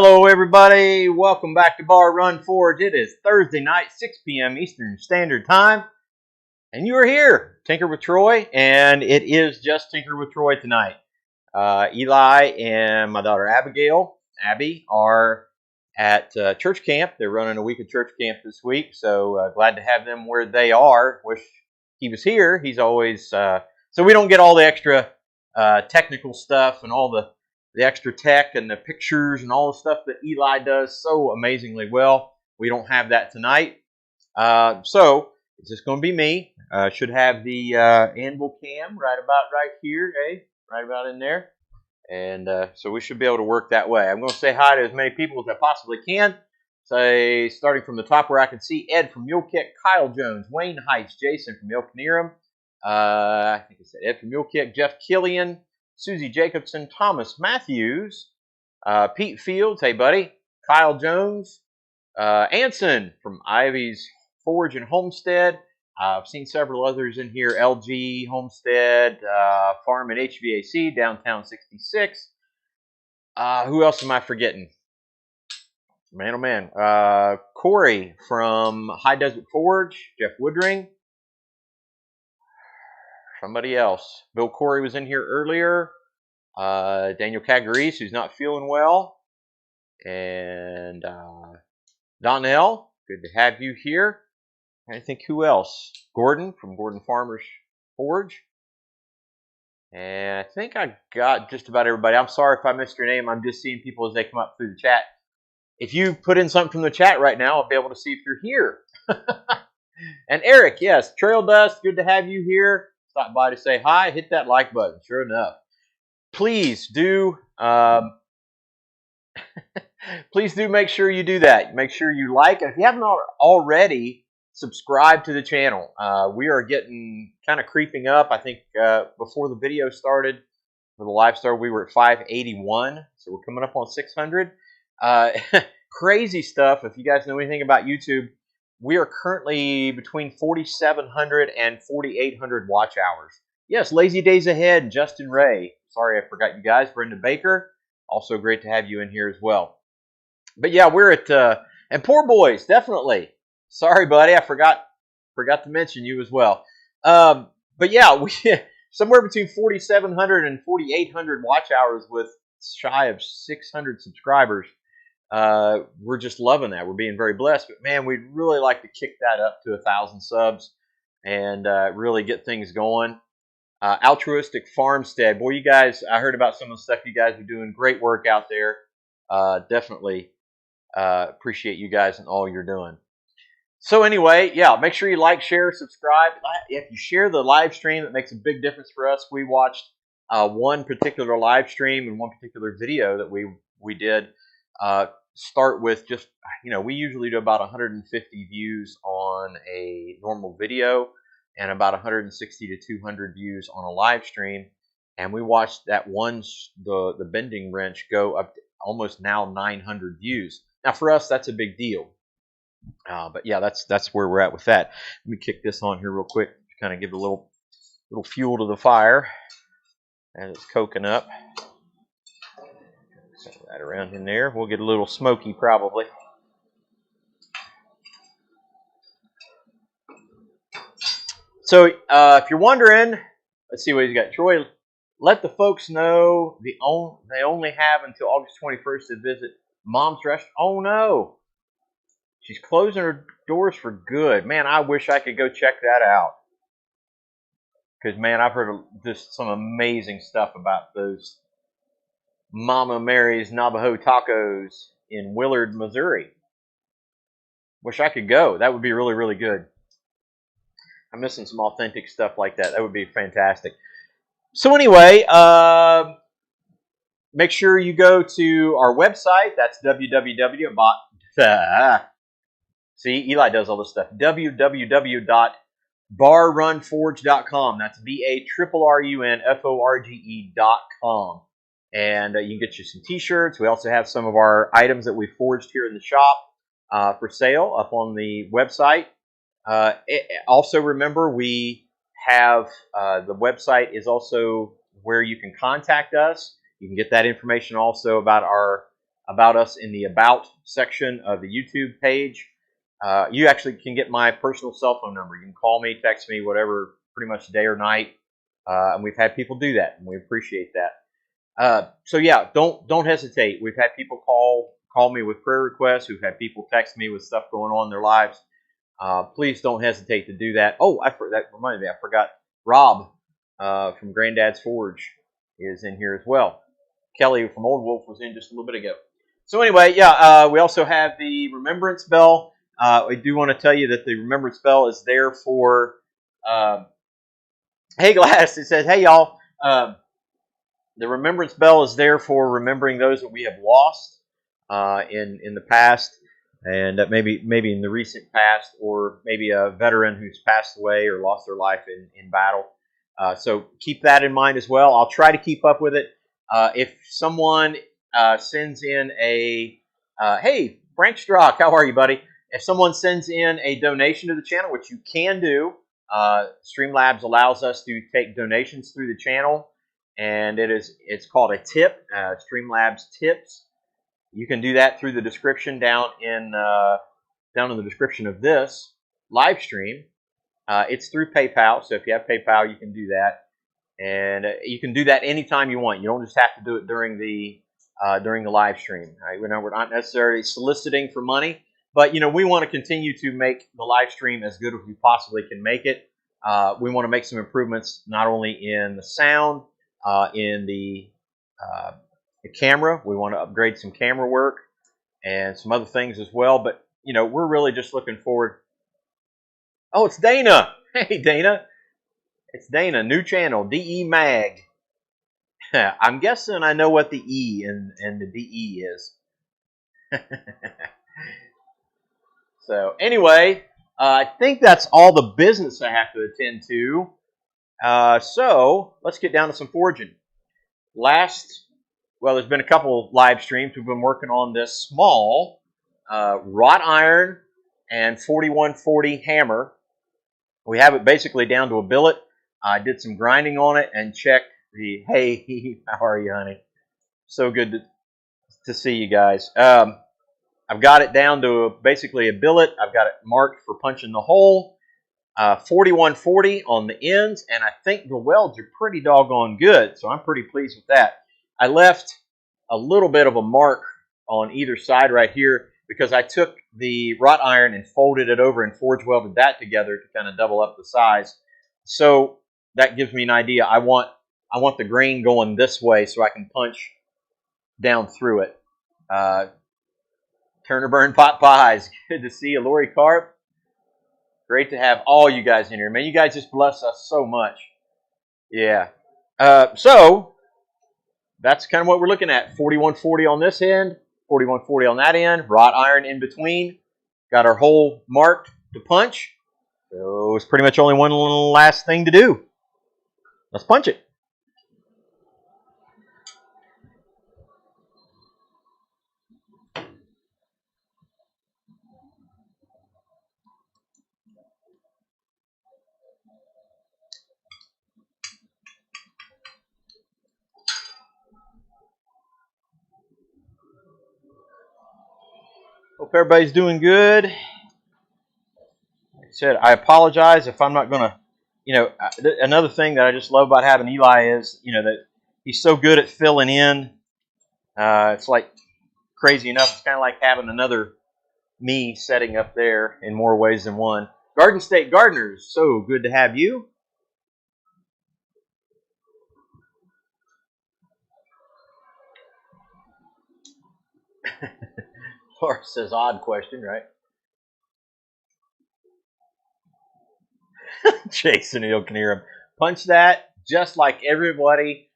Hello everybody, welcome back to Bar Run Forge. It is Thursday night, 6 p.m. Eastern Standard Time, and you are here, Tinker with Troy, and it is just Tinker with Troy tonight. Eli and my daughter Abby, are at church camp. They're running a week of church camp this week, so glad to have them where they are. Wish he was here. He's always, so we don't get all the extra technical stuff and all the extra tech and the pictures and all the stuff that Eli does so amazingly well. We don't have that tonight. So it's just going to be me. Should have the anvil cam right here, right about in there. And so we should be able to work that way. I'm going to say hi to as many people as I possibly can. Say, starting from the top where I can see Ed from Mule Kick, Kyle Jones, Wayne Heights, Jason from Ilkneerum. I think I said Ed from Mule Kick, Jeff Killian, Susie Jacobson, Thomas Matthews, Pete Fields, hey buddy, Kyle Jones, Anson from Ivy's Forge and Homestead. I've seen several others in here, LG, Homestead, Farm and HVAC, Downtown 66. Who else am I forgetting? Man, oh man. Corey from High Desert Forge, Jeff Woodring. Somebody else. Bill Corey was in here earlier. Daniel Cagarise, who's not feeling well. And Donnell, good to have you here. I think who else? Gordon from Gordon Farmers Forge. And I think I got just about everybody. I'm sorry if I missed your name. I'm just seeing people as they come up through the chat. If you put in something from the chat right now, I'll be able to see if you're here. And Eric, yes, Trail Dust, good to have you here. Stop by to say hi, hit that like button. Sure enough, please do please do make sure you do that. Make sure you like, and if you haven't already, subscribe to the channel. We are getting kind of creeping up. I think before the video started, for the live start, we were at 581, so we're coming up on 600. Crazy stuff. If you guys know anything about YouTube, we are currently between 4,700 and 4,800 watch hours. Yes, lazy days ahead. Justin Ray. Sorry I forgot you guys. Brenda Baker. Also great to have you in here as well. But yeah, we're at, and Poor Boys, definitely. Sorry, buddy. I forgot to mention you as well. But yeah, we somewhere between 4,700 and 4,800 watch hours with shy of 600 subscribers. We're just loving that. We're being very blessed, but man, we'd really like to kick that up to 1,000 subs and really get things going. Altruistic Farmstead, boy, you guys, I heard about some of the stuff you guys are doing. Great work out there. Definitely appreciate you guys and all you're doing. So anyway, yeah, make sure you like, share, subscribe. If you share the live stream, it makes a big difference for us. We watched one particular live stream and one particular video that we did. Start with just, we usually do about 150 views on a normal video and about 160 to 200 views on a live stream. And we watched that the bending wrench go up to almost now 900 views. Now for us, that's a big deal. But yeah, that's where we're at with that. Let me kick this on here real quick to kind of give a little fuel to the fire as it's coking up. Set that around in there. We'll get a little smoky probably. So if you're wondering, let's see what he's got. Troy, let the folks know they only have until August 21st to visit Mom's Restaurant. Oh no, she's closing her doors for good. Man, I wish I could go check that out. Because man, I've heard just some amazing stuff about those Mama Mary's Navajo Tacos in Willard, Missouri. Wish I could go. That would be really, really good. I'm missing some authentic stuff like that. That would be fantastic. So anyway, make sure you go to our website. That's see, Eli does all this stuff. www.barrunforge.com. That's BARRUNFORGE.com. And you can get you some t-shirts. We also have some of our items that we forged here in the shop for sale up on the website. Also remember, we have the website is also where you can contact us. You can get that information also about our about us in the About section of the YouTube page. You actually can get my personal cell phone number. You can call me, text me, whatever, pretty much day or night. And we've had people do that, and we appreciate that. So yeah, don't hesitate. We've had people call me with prayer requests. We've had people text me with stuff going on in their lives. Please don't hesitate to do that. Oh, that reminded me. I forgot. Rob from Granddad's Forge is in here as well. Kelly from Old Wolf was in just a little bit ago. So anyway, yeah, we also have the Remembrance Bell. I do want to tell you that the Remembrance Bell is there for. Hey, Glass. It says, "Hey, y'all. The Remembrance Bell is there for remembering those that we have lost in the past, and maybe in the recent past, or maybe a veteran who's passed away or lost their life in battle. So keep that in mind as well. I'll try to keep up with it. If someone sends in a hey, Frank Strock, how are you, buddy? If someone sends in a donation to the channel, which you can do, Streamlabs allows us to take donations through the channel, and it's called a tip, Streamlabs Tips. You can do that through the description down in the description of this live stream. It's through PayPal, so if you have PayPal, you can do that, and you can do that anytime you want. You don't just have to do it during the live stream. Right? We're not necessarily soliciting for money, but we want to continue to make the live stream as good as we possibly can make it. We want to make some improvements not only in the sound, in the camera. We want to upgrade some camera work and some other things as well. But we're really just looking forward. Oh, it's Dana. Hey, Dana. It's Dana. New channel, DE Mag. I'm guessing I know what the E in the DE is. So anyway, I think that's all the business I have to attend to. So let's get down to some forging. There's been a couple live streams. We've been working on this small wrought iron and 4140 hammer. We have it basically down to a billet. I did some grinding on it and checked the. Hey, how are you, honey? So good to see you guys. I've got it down to basically a billet. I've got it marked for punching the hole. 4140 on the ends, and I think the welds are pretty doggone good, so I'm pretty pleased with that. I left a little bit of a mark on either side right here because I took the wrought iron and folded it over and forge welded that together to kind of double up the size. So that gives me an idea. I want the grain going this way so I can punch down through it. Turner Burn Pot Pies. Good to see you, Lori Carp. Great to have all you guys in here. Man, you guys just bless us so much. Yeah. So that's kind of what we're looking at. 4140 on this end, 4140 on that end, wrought iron in between. Got our hole marked to punch. So it's pretty much only one little last thing to do. Let's punch it. Hope everybody's doing good. Like I said, I apologize if I'm not going to, another thing that I just love about having Eli is, that he's so good at filling in. It's like crazy enough. It's kind of like having another me setting up there in more ways than one. Garden State Gardeners, so good to have you. Laura says, odd question, right? Jason Hill can hear him. Punch that just like everybody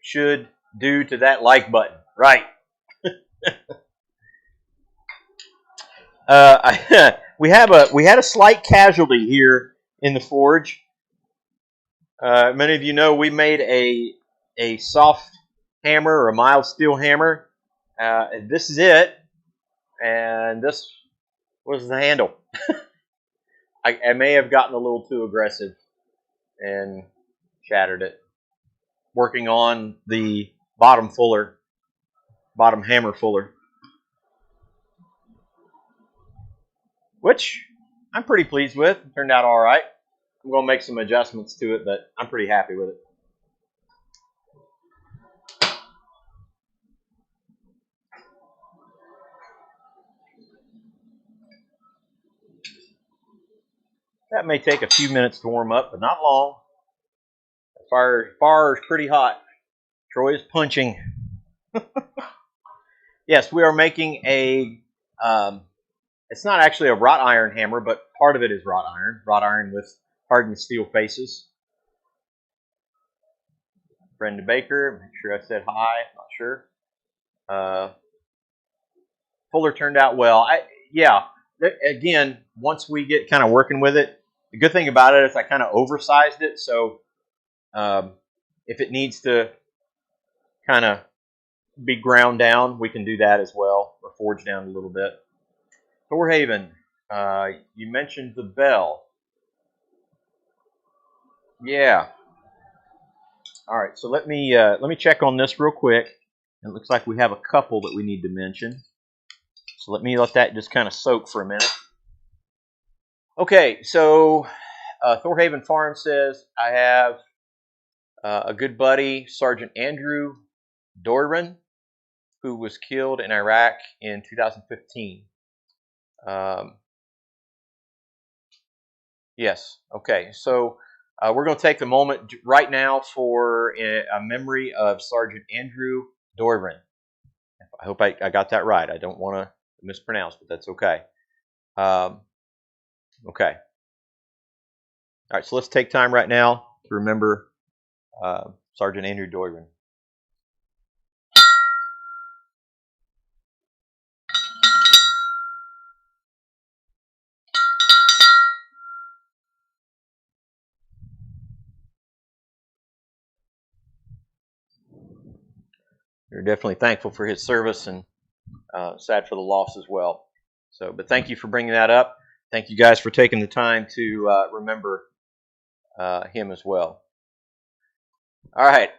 should do to that like button. Right. We had a slight casualty here in the forge. Many of you know we made a soft hammer or a mild steel hammer. This is it, and this was the handle. I may have gotten a little too aggressive and shattered it. Working on the bottom fuller bottom hammer fuller, which I'm pretty pleased with. It turned out all right. I'm going to make some adjustments to it, but I'm pretty happy with it. That may take a few minutes to warm up, but not long. The fire is pretty hot. Troy is punching. Yes, we are making a, it's not actually a wrought iron hammer, but part of it is wrought iron with hardened steel faces. Brenda Baker, make sure I said hi, not sure. Fuller turned out well. Again, once we get kind of working with it, the good thing about it is I kind of oversized it, so if it needs to kind of be ground down, we can do that as well, or forge down a little bit. Thorhaven, you mentioned the bell. Yeah. All right, so let me check on this real quick. It looks like we have a couple that we need to mention. So let that just kind of soak for a minute. Okay, so Thorhaven Farm says, I have a good buddy, Sergeant Andrew Doiron, who was killed in Iraq in 2015. Yes, okay, so we're going to take the moment right now for a memory of Sergeant Andrew Doiron. I hope I got that right. I don't want to mispronounce, but that's okay. Okay. All right, so let's take time right now to remember Sergeant Andrew Doiron. We're definitely thankful for his service and sad for the loss as well. So, but thank you for bringing that up. Thank you guys for taking the time to remember him as well. All right.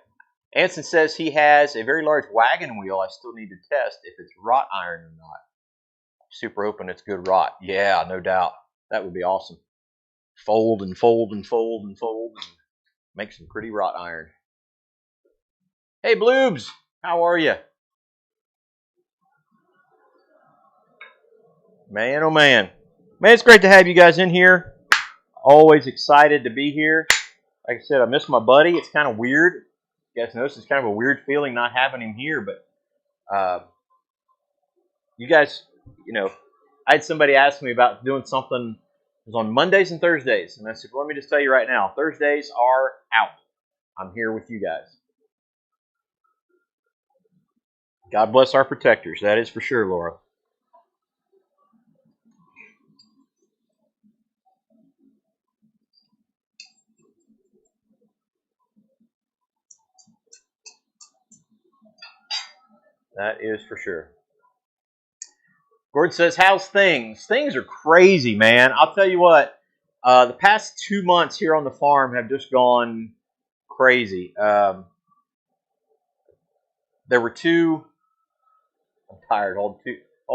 Anson says he has a very large wagon wheel. I still need to test if it's wrought iron or not. Super hoping it's good wrought. Yeah, no doubt. That would be awesome. Fold and fold and fold and fold and make some pretty wrought iron. Hey, Bloobs. How are you? Man, oh man. Man, it's great to have you guys in here. Always excited to be here. Like I said, I miss my buddy. It's kind of weird. You guys notice it's kind of a weird feeling not having him here, but you guys, I had somebody ask me about doing something. It was on Mondays and Thursdays, and I said, well, let me just tell you right now, Thursdays are out. I'm here with you guys. God bless our protectors. That is for sure, Laura. That is for sure. Gordon says, how's things? Things are crazy, man. I'll tell you what. The past 2 months here on the farm have just gone crazy. There were two. I'm tired. Hold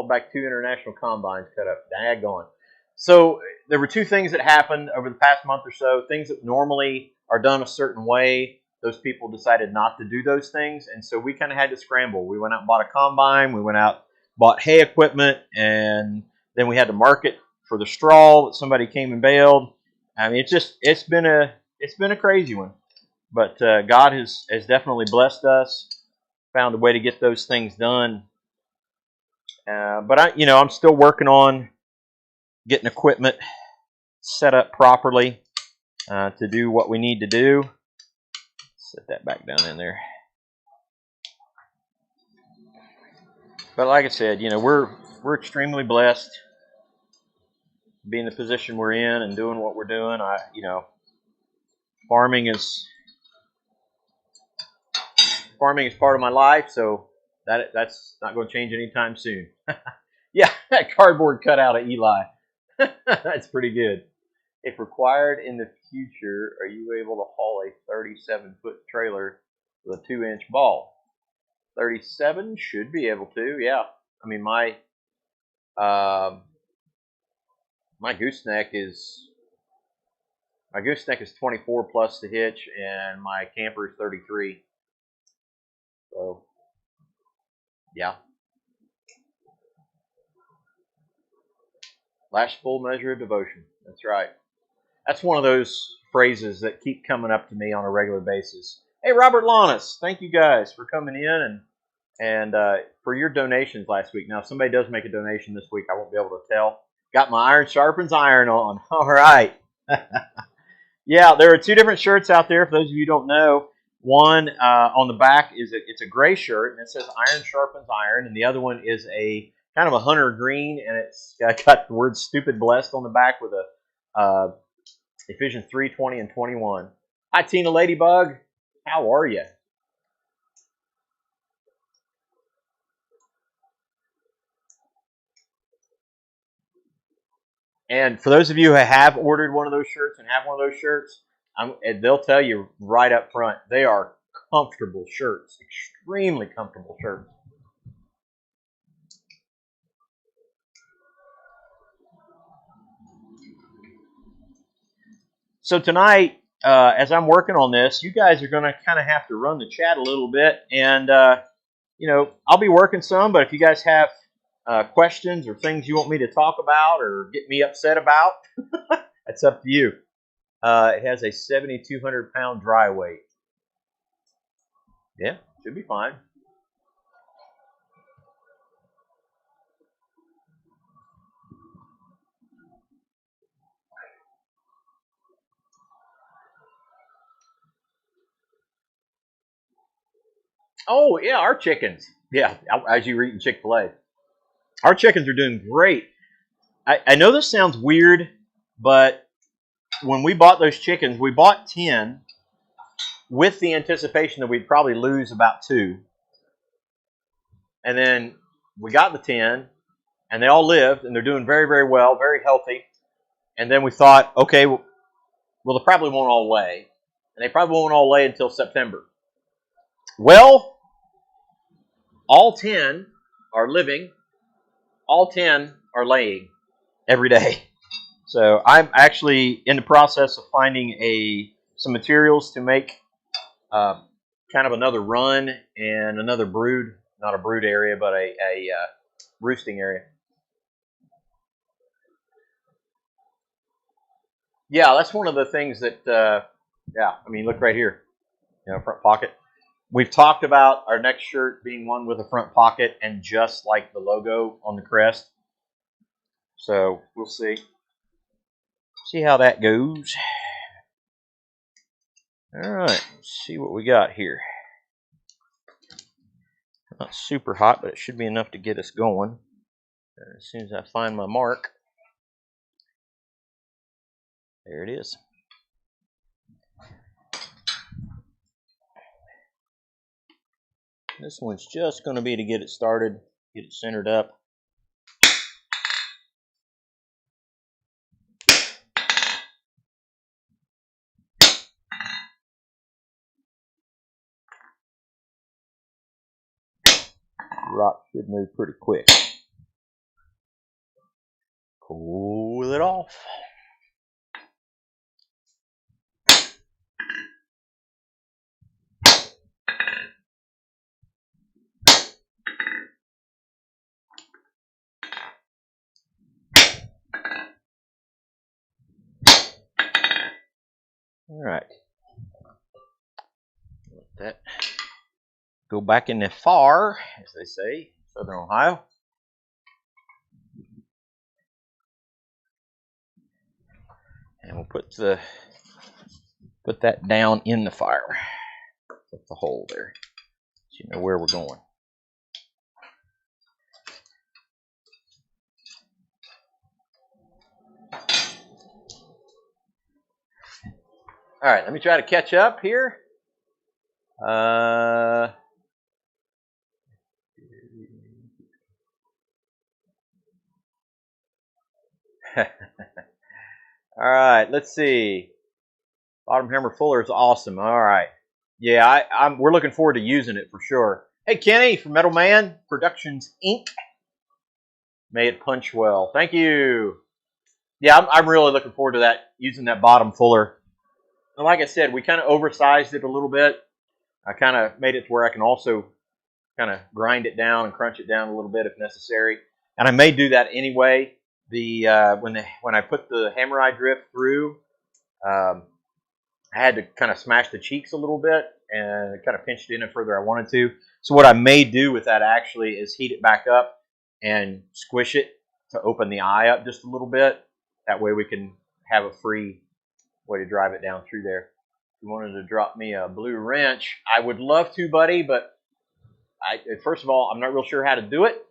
back 2 international combines cut up. Daggone. So there were 2 things that happened over the past month or so. Things that normally are done a certain way. Those people decided not to do those things, and so we kind of had to scramble. We went out and bought a combine. We went out, bought hay equipment, and then we had to market for the straw that somebody came and baled. I mean, it's been a crazy one, but God has definitely blessed us. Found a way to get those things done. But I'm still working on getting equipment set up properly to do what we need to do. Set that back down in there. But like I said, we're extremely blessed to be in the position we're in and doing what we're doing. Farming is part of my life, so that's not going to change anytime soon. Yeah, that cardboard cutout of Eli. That's pretty good. If required in the future, are you able to haul a 37-foot trailer with a 2-inch ball? 37 should be able to. Yeah, I mean my gooseneck is 24 plus the hitch, and my camper is 33. So yeah, last full measure of devotion. That's right. That's one of those phrases that keep coming up to me on a regular basis. Hey, Robert Lannis, thank you guys for coming in and for your donations last week. Now, if somebody does make a donation this week, I won't be able to tell. Got my iron sharpens iron on. All right. Yeah, there are two different shirts out there. For those of you who don't know, one on the back it's a gray shirt and it says "Iron sharpens iron," and the other one is a kind of a hunter green, and it's got the word "stupid blessed" on the back with a Ephesians 3:20 and 21. Hi, Tina Ladybug. How are you? And for those of you who have ordered one of those shirts and have one of those shirts, they'll tell you right up front, they are comfortable shirts, extremely comfortable shirts. So tonight, as I'm working on this, you guys are going to kind of have to run the chat a little bit, and I'll be working some. But if you guys have questions or things you want me to talk about or get me upset about, that's up to you. It has a 7,200 pound dry weight. Yeah, should be fine. Oh, yeah, our chickens. Yeah, as you were eating Chick-fil-A. Our chickens are doing great. I know this sounds weird, but when we bought those chickens, we bought 10 with the anticipation that we'd probably lose about 2. And then we got the 10, and they all lived, and they're doing very, very well, very healthy. And then we thought, okay, well, they probably won't all lay. And they probably won't all lay until September. Well, all 10 are living. All 10 are laying every day. So I'm actually in the process of finding some materials to make kind of another run and another brood, not a brood area, but a roosting area. Yeah, that's one of the things that, I mean, look right here, front pocket. We've talked about our next shirt being one with a front pocket and just like the logo on the crest. So we'll see. See how that goes. All right, let's see what we got here. Not super hot, but it should be enough to get us going. As soon as I find my mark. There it is. This one's just going to be to get it started, get it centered up. Rock should move pretty quick. Cool it off. All right. Let that go back in the far, as they say, Southern Ohio. And we'll put that down in the fire. Put the hole there, so you know where we're going. All right, let me try to catch up here. All right, let's see. Bottom hammer fuller is awesome. All right. Yeah, we're looking forward to using it for sure. Hey, Kenny from Metal Man Productions, Inc. May it punch well. Thank you. Yeah, I'm really looking forward to that, using that bottom fuller. And like I said, we kind of oversized it a little bit. I kind of made it to where I can also kind of grind it down and crunch it down a little bit if necessary. And I may do that anyway. When I put the hammer eye drift through, I had to kind of smash the cheeks a little bit and kind of pinched it in it further I wanted to. So what I may do with that actually is heat it back up and squish it to open the eye up just a little bit. That way we can have a free way to drive it down through there. If you wanted to drop me a blue wrench, I would love to, buddy, but first of all, I'm not real sure how to do it.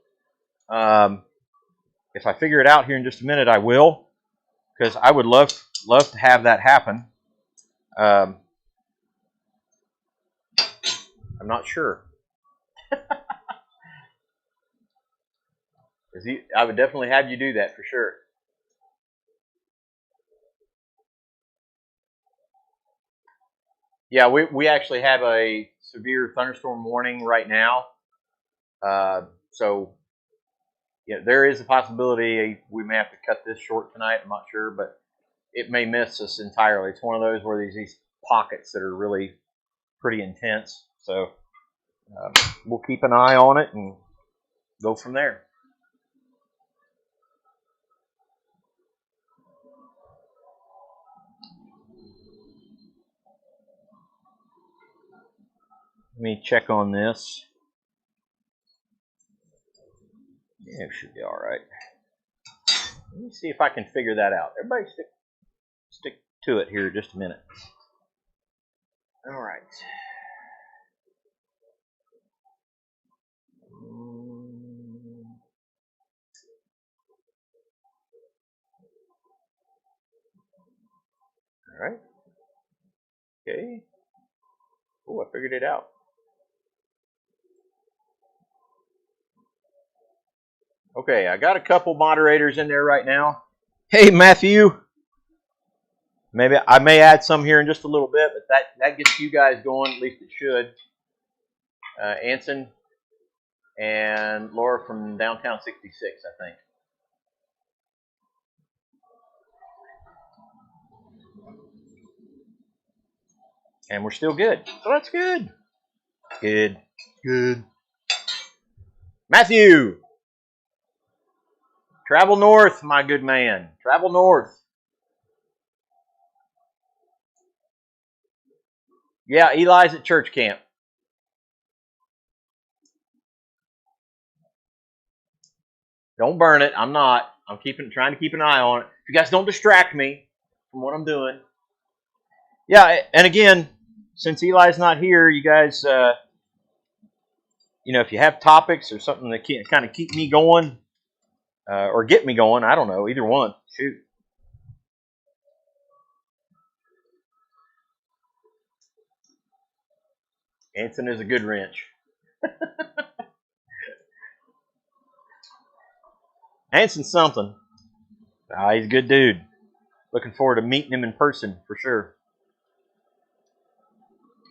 If I figure it out here in just a minute, I will, because I would love to have that happen. I'm not sure. I would definitely have you do that for sure. Yeah, we actually have a severe thunderstorm warning right now. So yeah, there is a possibility we may have to cut this short tonight. I'm not sure, but it may miss us entirely. It's one of those where these pockets that are really pretty intense. So we'll keep an eye on it and go from there. Let me check on this. Yeah, it should be all right. Let me see if I can figure that out. Everybody stick to it here just a minute. All right. All right. Okay. Oh, I figured it out. Okay, I got a couple moderators in there right now. Hey, Matthew. Maybe I may add some here in just a little bit, but that gets you guys going. At least it should. Anson and Laura from Downtown 66, I think. And we're still good. So that's good. Good. Good. Matthew! Travel north, my good man. Travel north. Yeah, Eli's at church camp. Don't burn it. I'm not. I'm trying to keep an eye on it. If you guys don't distract me from what I'm doing. Yeah, and again, since Eli's not here, you guys, if you have topics or something that can kind of keep me going or get me going, I don't know, either one. Shoot. Anson is a good wrench. Anson's something. He's a good dude. Looking forward to meeting him in person for sure.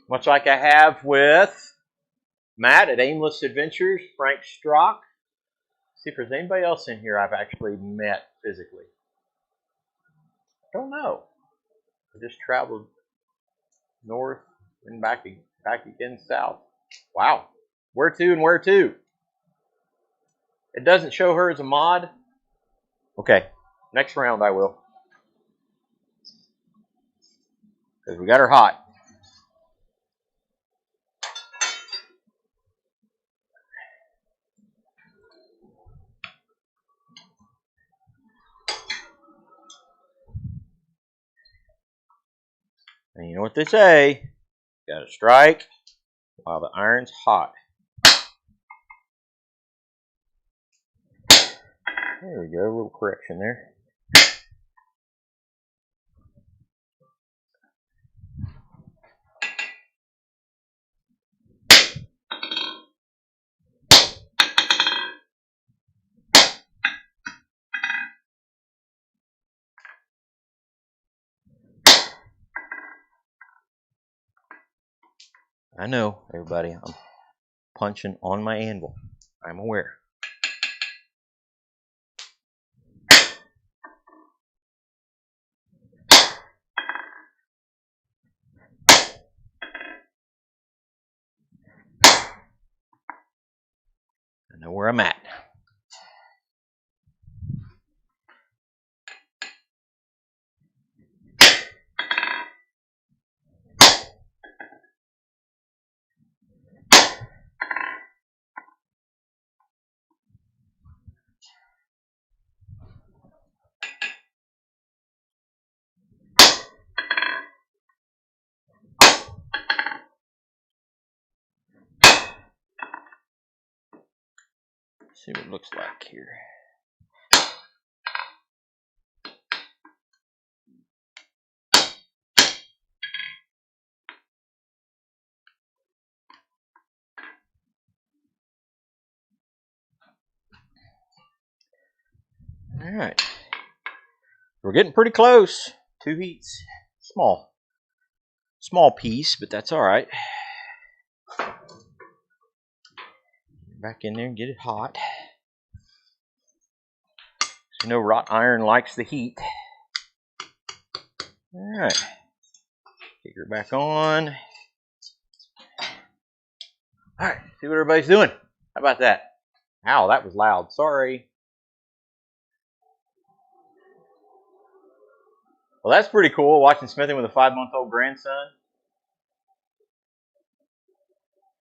Much like I have with Matt at Aimless Adventures, Frank Strock. See if there's anybody else in here I've actually met physically. I don't know. I just traveled north and back again south. Wow. Where to and where to? It doesn't show her as a mod. Okay. Next round I will. Because we got her hot. And you know what they say. Gotta strike while the iron's hot. There we go. A little correction there. I know, everybody. I'm punching on my anvil. I'm aware. I know where I'm at. See what it looks like here. All right. We're getting pretty close. 2 heats. Small piece, but that's all right. Back in there and get it hot. You know, wrought iron likes the heat. All right. Kick her back on. All right. See what everybody's doing. How about that? Ow, that was loud. Sorry. Well, that's pretty cool, watching smithing with a 5-month-old grandson.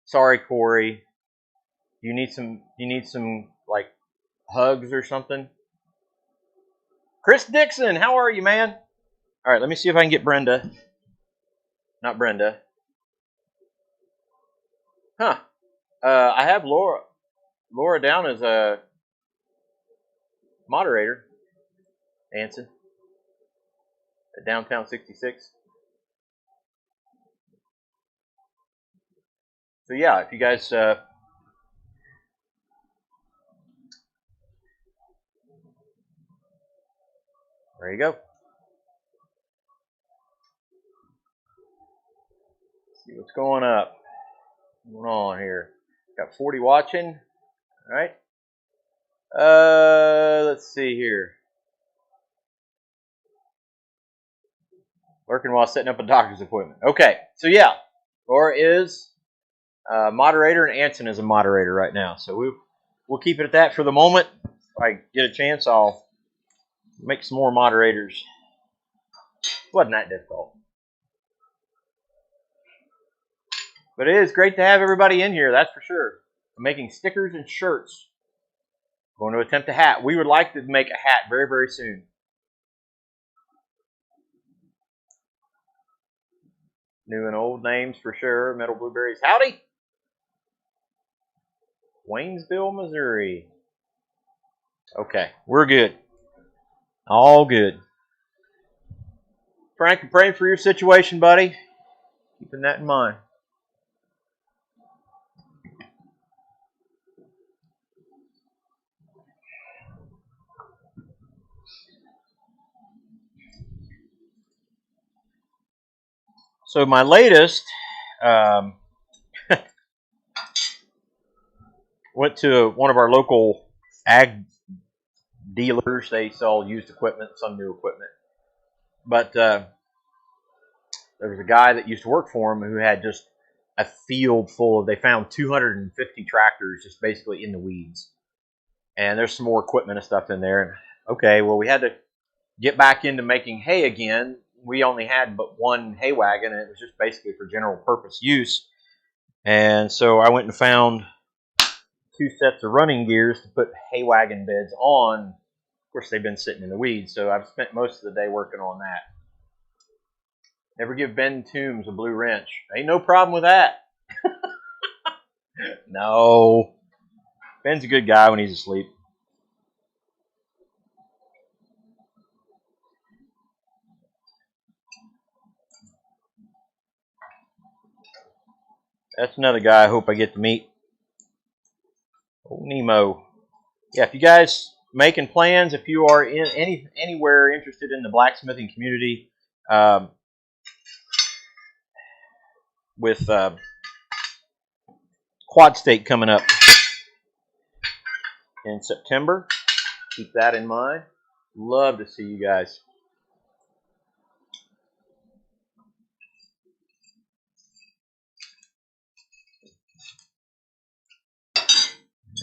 Sorry, Corey. You need some like hugs or something. Chris Dixon, how are you, man? All right, let me see if I can get Brenda. Not Brenda. Huh. I have Laura down as a moderator. Anson. At Downtown 66. So yeah, if you guys there you go. See what's going on here. Got 40 watching. All right. Let's see here. Working while setting up a doctor's appointment. Okay, so yeah, Laura is a moderator and Anson is a moderator right now. So we'll keep it at that for the moment. If I get a chance, I'll make some more moderators. It wasn't that difficult. But it is great to have everybody in here, that's for sure. I'm making stickers and shirts. I'm going to attempt a hat. We would like to make a hat very, very soon. New and old names for sure. Metal Blueberries. Howdy! Waynesville, Missouri. Okay, we're good. All good. Frank, I'm praying for your situation, buddy. Keeping that in mind. So my latest, went to one of our local ag dealers. They sell used equipment, some new equipment. But there was a guy that used to work for him who had just a field full of, they found 250 tractors just basically in the weeds. And there's some more equipment and stuff in there. And okay, well, we had to get back into making hay again. We only had but one hay wagon, and it was just basically for general purpose use. And so I went and found 2 sets of running gears to put hay wagon beds on. Of course, they've been sitting in the weeds, so I've spent most of the day working on that. Never give Ben Toombs a blue wrench. Ain't no problem with that. No. Ben's a good guy when he's asleep. That's another guy I hope I get to meet. Old Nemo. Yeah, if you guys making plans, if you are in anywhere interested in the blacksmithing community, with quad stake coming up in September. Keep that in mind. Love to see you guys.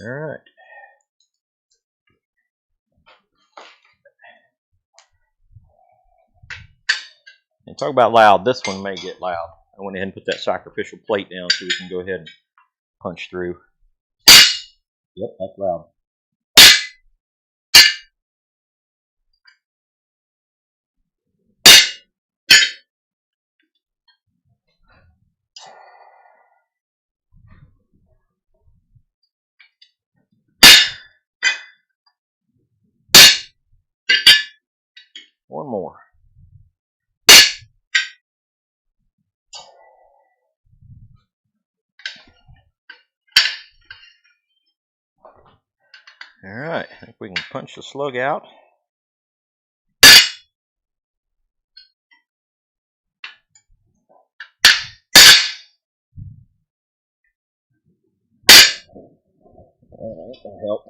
All right. And talk about loud. This one may get loud. I went ahead and put that sacrificial plate down so we can go ahead and punch through. Yep, that's loud. One more. All right, I think we can punch the slug out. Oh, that'll help.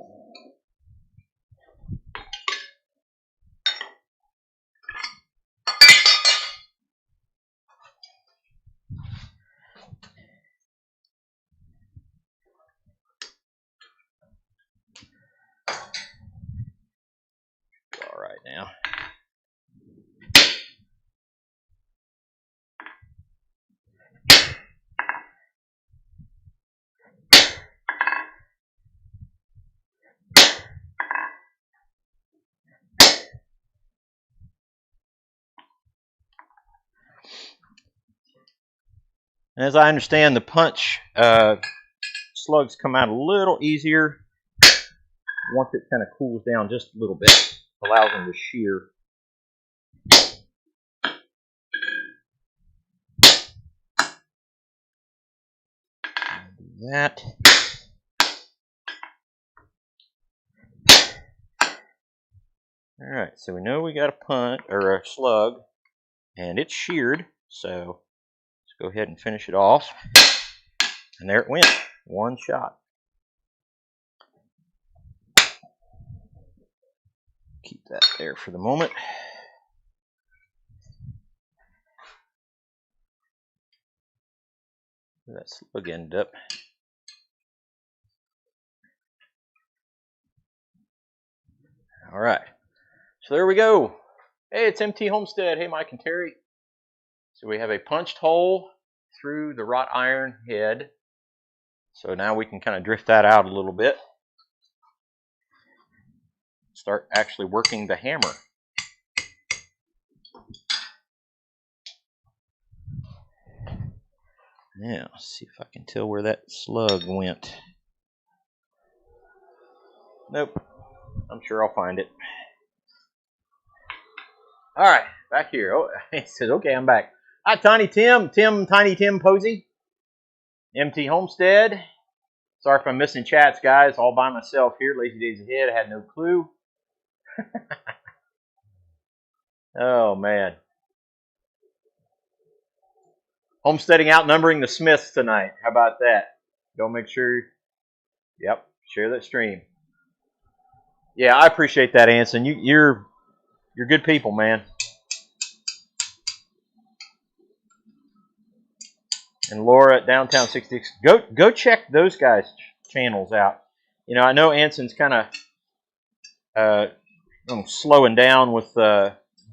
All right now. As I understand, the punch slugs come out a little easier once it kind of cools down just a little bit. Allows them to shear. Do that. All right, so we know we got a punch or a slug, and it's sheared. So let's go ahead and finish it off. And there it went, one shot. Keep that there for the moment. Where that slug ended up. All right, so there we go. Hey, it's MT Homestead. Hey, Mike and Terry. So we have a punched hole through the wrought iron head. So now we can kind of drift that out a little bit. Start actually working the hammer. Now, let's see if I can tell where that slug went. Nope. I'm sure I'll find it. All right, back here. Oh, it says, okay, I'm back. Hi, Tiny Tim. Tiny Tim Posey. MT Homestead. Sorry if I'm missing chats, guys. All by myself here. Lazy days ahead. I had no clue. Oh, man. Homesteading outnumbering the Smiths tonight. How about that? Go make sure. Yep, share that stream. Yeah, I appreciate that, Anson. You're good people, man. And Laura at Downtown 66. Go check those guys' channels out. You know, I know Anson's kind of slowing down with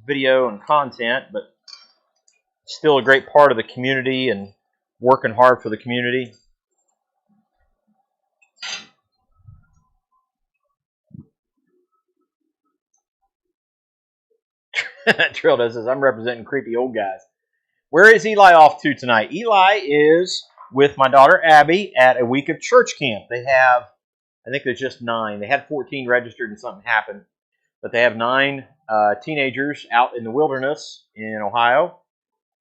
video and content, but still a great part of the community and working hard for the community. Trill does this. I'm representing creepy old guys. Where is Eli off to tonight? Eli is with my daughter Abby at a week of church camp. They have, I think there's just 9. They had 14 registered and something happened. But they have 9 teenagers out in the wilderness in Ohio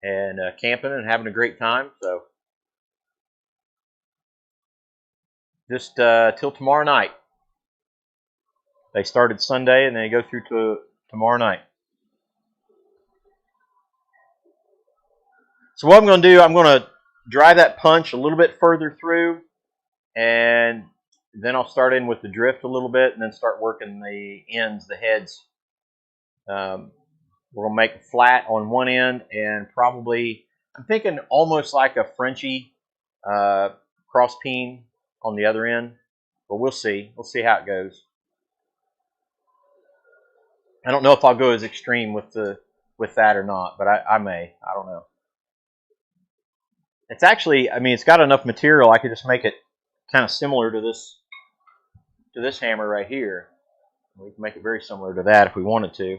and camping and having a great time. So just till tomorrow night. They started Sunday and they go through to tomorrow night. So what I'm going to do, I'm going to drive that punch a little bit further through and then I'll start in with the drift a little bit, and then start working the ends, the heads. We're going to make a flat on one end, and probably, I'm thinking almost like a Frenchy cross peen on the other end, but we'll see. We'll see how it goes. I don't know if I'll go as extreme with that or not, but I may. I don't know. It's actually, I mean, it's got enough material. I could just make it kind of similar to this hammer right here. We can make it very similar to that if we wanted to.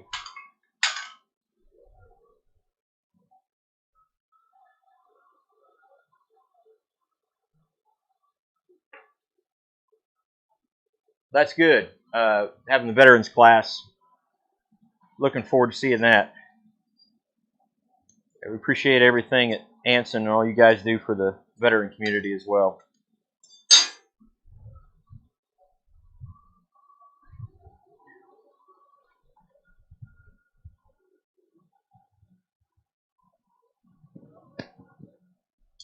That's good. Having the veterans class. Looking forward to seeing that. We appreciate everything at Anson and all you guys do for the veteran community as well.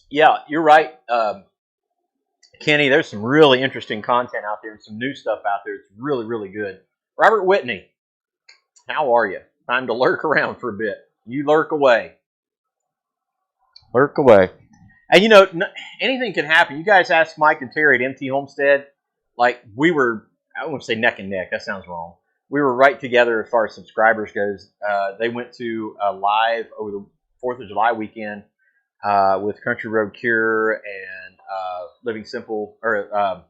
Yeah, you're right, Kenny. There's some really interesting content out there and some new stuff out there. It's really, really good. Robert Whitney, how are you? Time to lurk around for a bit. You lurk away. Lurk away. And you know, anything can happen. You guys asked Mike and Terry at MT Homestead. Like, we were, I don't want to say neck and neck. That sounds wrong. We were right together as far as subscribers goes. They went to a live over the 4th of July weekend with Country Road Cure and Living Simple, or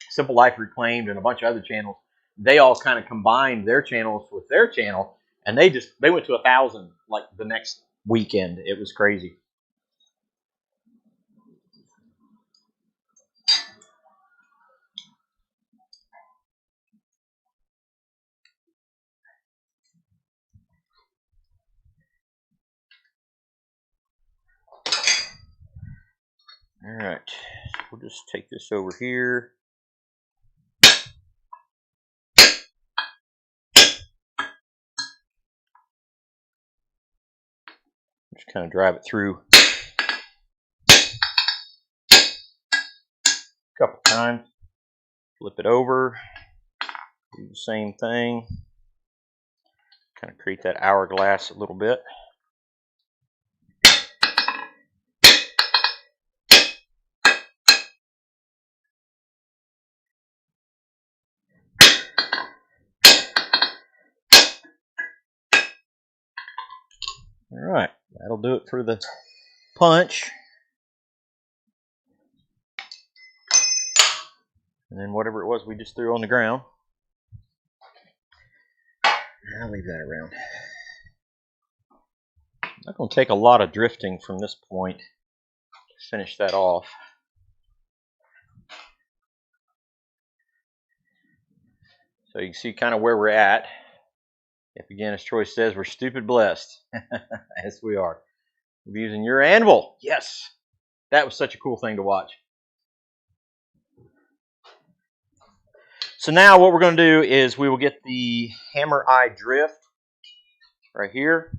Simple Life Reclaimed, and a bunch of other channels. They all kind of combined their channels with their channel, and they went to 1,000 like the next weekend. It was crazy. All right, we'll just take this over here. Just kind of drive it through a couple times. Flip it over. Do the same thing. Kind of create that hourglass a little bit. All right, that'll do it for the punch. And then whatever it was we just threw on the ground, I'll leave that around. I'm not going to take a lot of drifting from this point to finish that off. So you can see kind of where we're at. If again, as Troy says, we're stupid blessed. Yes, we are. We're using your anvil. Yes. That was such a cool thing to watch. So now what we're going to do is we will get the hammer eye drift right here.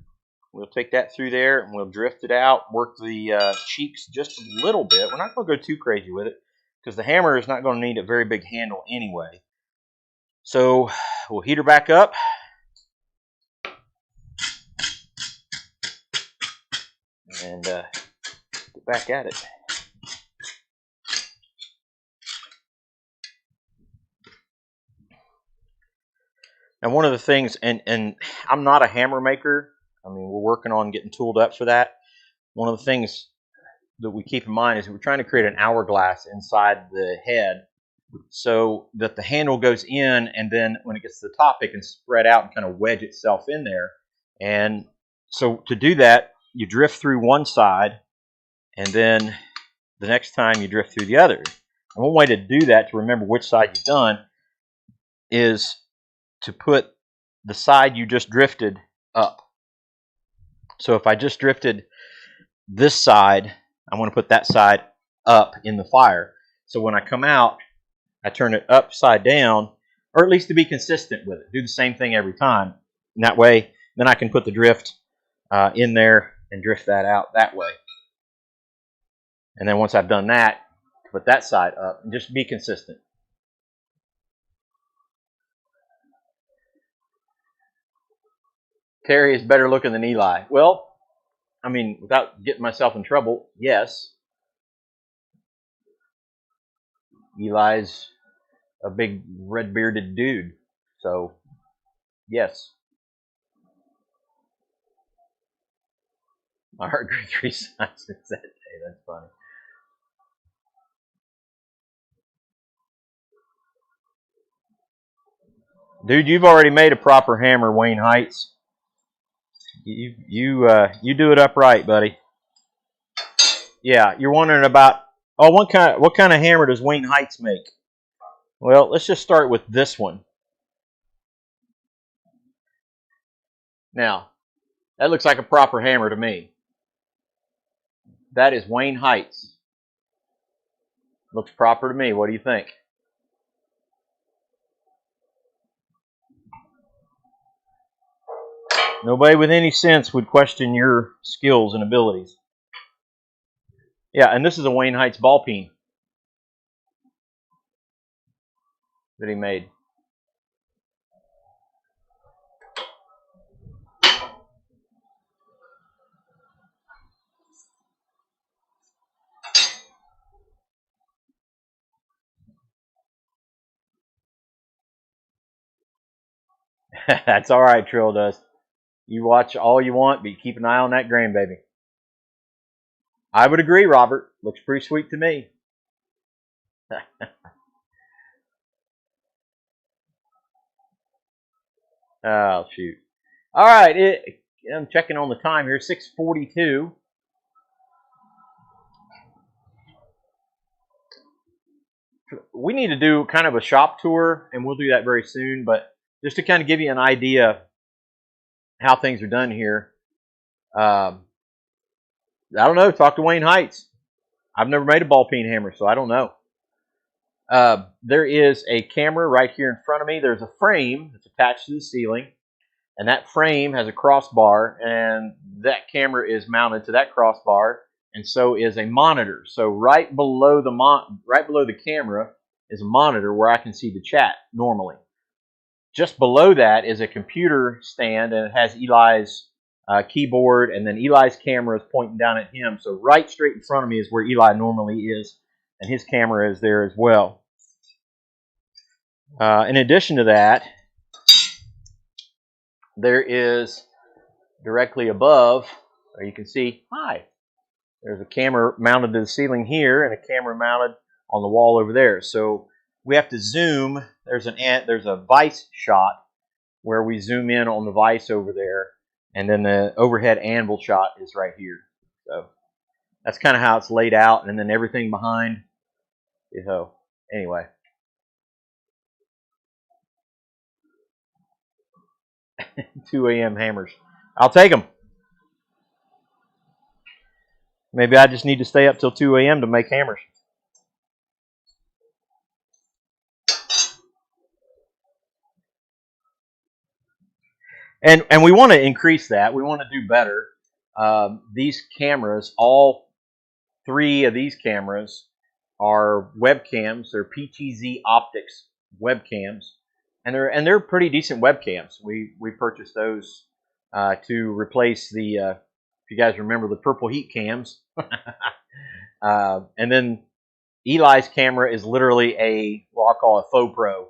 We'll take that through there and we'll drift it out, work the cheeks just a little bit. We're not going to go too crazy with it because the hammer is not going to need a very big handle anyway. So we'll heat her back up. And get back at it. Now, one of the things, and I'm not a hammer maker. I mean, we're working on getting tooled up for that. One of the things that we keep in mind is we're trying to create an hourglass inside the head so that the handle goes in, and then when it gets to the top, it can spread out and kind of wedge itself in there. And so to do that, you drift through one side, and then the next time you drift through the other. And one way to do that, to remember which side you've done, is to put the side you just drifted up. So if I just drifted this side, I want to put that side up in the fire. So when I come out, I turn it upside down, or at least to be consistent with it. Do the same thing every time. And that way, then I can put the drift in there and drift that out that way. And then once I've done that, but that side up, and just be consistent. Terry is better looking than Eli. Well, I mean, without getting myself in trouble, yes. Eli's a big red-bearded dude, so yes. My heart grew 3 sizes that day. That's funny. Dude, you've already made a proper hammer, Wayne Heights. You do it upright, buddy. Yeah, you're wondering about, oh, what kind of hammer does Wayne Heights make? Well, let's just start with this one. Now, that looks like a proper hammer to me. That is Wayne Heights. Looks proper to me. What do you think? Nobody with any sense would question your skills and abilities. Yeah, and this is a Wayne Heights ball peen that he made. That's all right, Trill Dust. You watch all you want, but keep an eye on that grain, baby. I would agree, Robert. Looks pretty sweet to me. Oh, shoot. All right, I'm checking on the time here, 6:42. We need to do kind of a shop tour, and we'll do that very soon, but just to kind of give you an idea how things are done here. I don't know. Talk to Wayne Heights. I've never made a ball peen hammer, so I don't know. There is a camera right here in front of me. There's a frame that's attached to the ceiling, and that frame has a crossbar, and that camera is mounted to that crossbar, and so is a monitor. So right below the camera is a monitor where I can see the chat normally. Just below that is a computer stand, and it has Eli's keyboard, and then Eli's camera is pointing down at him. So right straight in front of me is where Eli normally is, and his camera is there as well. In addition to that, there is directly above, or you can see, hi, there's a camera mounted to the ceiling here and a camera mounted on the wall over there. So we have to zoom. There's a vise shot where we zoom in on the vise over there, and then the overhead anvil shot is right here. So that's kind of how it's laid out, and then everything behind. Anyway. 2 a.m. hammers. I'll take them. Maybe I just need to stay up till 2 a.m. to make hammers. And we want to increase that. We want to do better. These cameras, all 3 of these cameras are webcams. They're PTZ Optics webcams, and they're pretty decent webcams. We purchased those to replace the if you guys remember the purple heat cams. And then Eli's camera is literally I'll call it faux pro.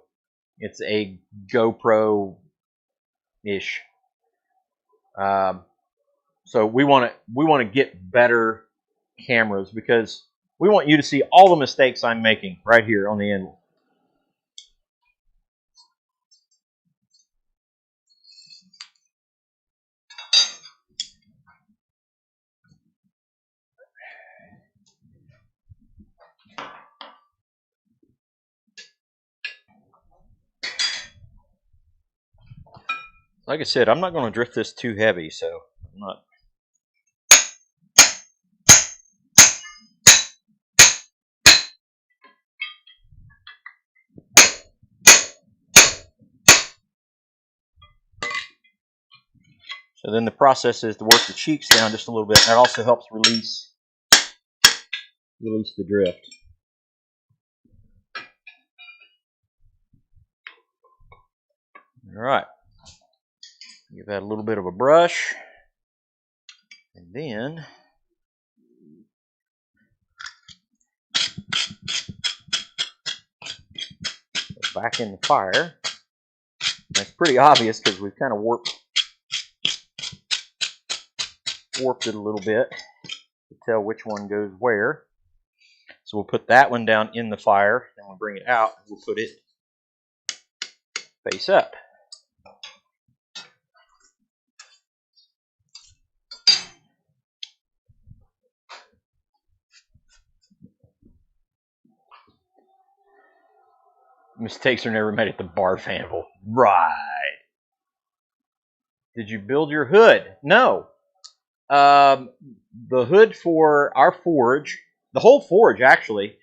It's a GoPro-ish. So we want to get better cameras because we want you to see all the mistakes I'm making right here on the anvil. Like I said, I'm not going to drift this too heavy, so I'm not. So then the process is to work the cheeks down just a little bit. That also helps release the drift. All right. Give that a little bit of a brush. And then back in the fire. That's pretty obvious because we've kind of warped it a little bit to tell which one goes where. So we'll put that one down in the fire, and we'll bring it out, and we'll put it face up. Mistakes are never made at the barf anvil. Right. Did you build your hood? No. The hood for our forge, the whole forge actually,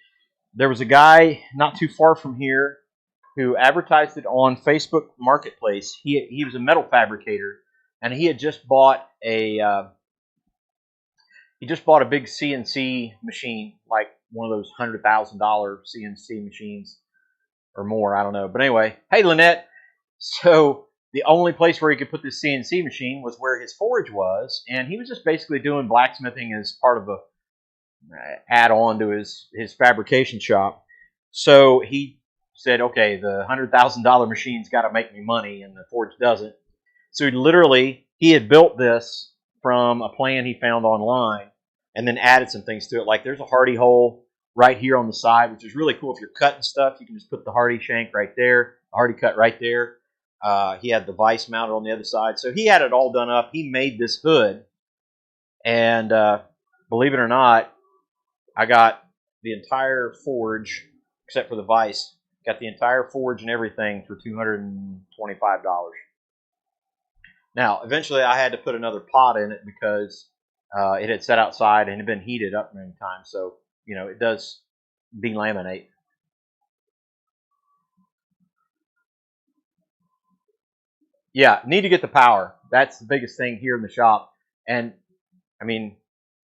there was a guy not too far from here who advertised it on Facebook Marketplace. He was a metal fabricator, and he had just bought a big CNC machine, like one of those $100,000 CNC machines or more. I don't know, but anyway, hey Lynette. So the only place where he could put this CNC machine was where his forge was, and he was just basically doing blacksmithing as part of a add-on to his fabrication shop. So he said, okay, the $100,000 machine's got to make me money, and the forge doesn't. So he had built this from a plan he found online, and then added some things to it. Like there's a hardy hole right here on the side, which is really cool. If you're cutting stuff, you can just put the hardy shank right there, the hardy cut right there. He had the vise mounted on the other side. So he had it all done up. He made this hood, and believe it or not, I got the entire forge, except for the vise, got the entire forge and everything for $225. Now, eventually I had to put another pot in it because it had sat outside and had been heated up many times. So, it does delaminate. Yeah, need to get the power. That's the biggest thing here in the shop. And,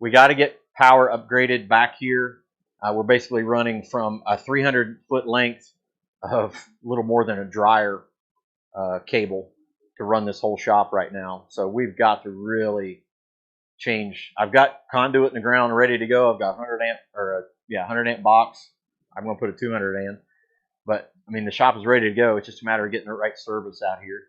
we got to get power upgraded back here. We're basically running from a 300-foot length of a little more than a dryer cable to run this whole shop right now. So we've got to really change. I've got conduit in the ground ready to go. I've got 100 amp box. I'm going to put a 200 in. But, the shop is ready to go. It's just a matter of getting the right service out here.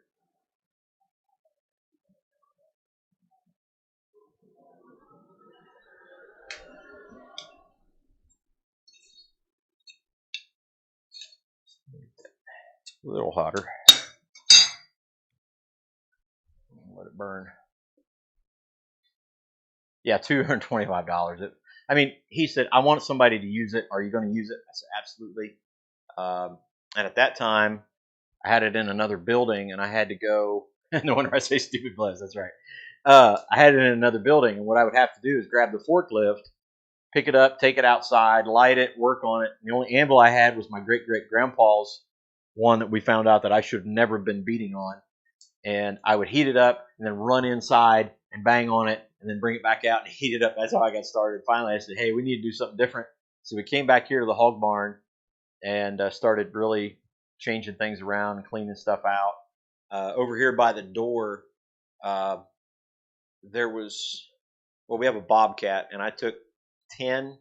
A little hotter. Let it burn. Yeah, $225. He said, I want somebody to use it. Are you going to use it? I said, absolutely. And at that time, I had it in another building, and I had to go. No wonder I say stupid bless. That's right. I had it in another building, and what I would have to do is grab the forklift, pick it up, take it outside, light it, work on it. The only anvil I had was my great-great-grandpa's one that we found out that I should have never been beating on. And I would heat it up and then run inside and bang on it and then bring it back out and heat it up. That's how I got started. Finally, I said, hey, we need to do something different. So we came back here to the hog barn and started really changing things around and cleaning stuff out. Over here by the door, we have a bobcat, and I took 10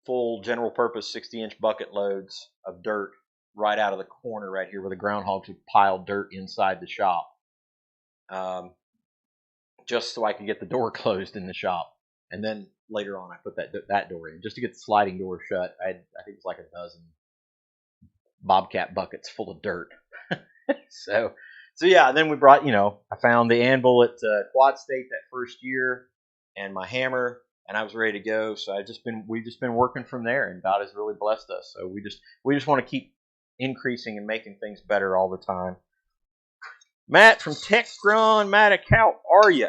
full general purpose 60-inch bucket loads of dirt right out of the corner right here where the groundhogs would pile dirt inside the shop, just so I could get the door closed in the shop. And then later on I put that door in just to get the sliding door shut. I think it's like a dozen bobcat buckets full of dirt. so yeah, and then we brought, I found the anvil at Quad State that first year and my hammer, and I was ready to go. So we've just been working from there, and God has really blessed us. So we just want to keep increasing and making things better all the time. Matt from TechGrun, Matt, how are you?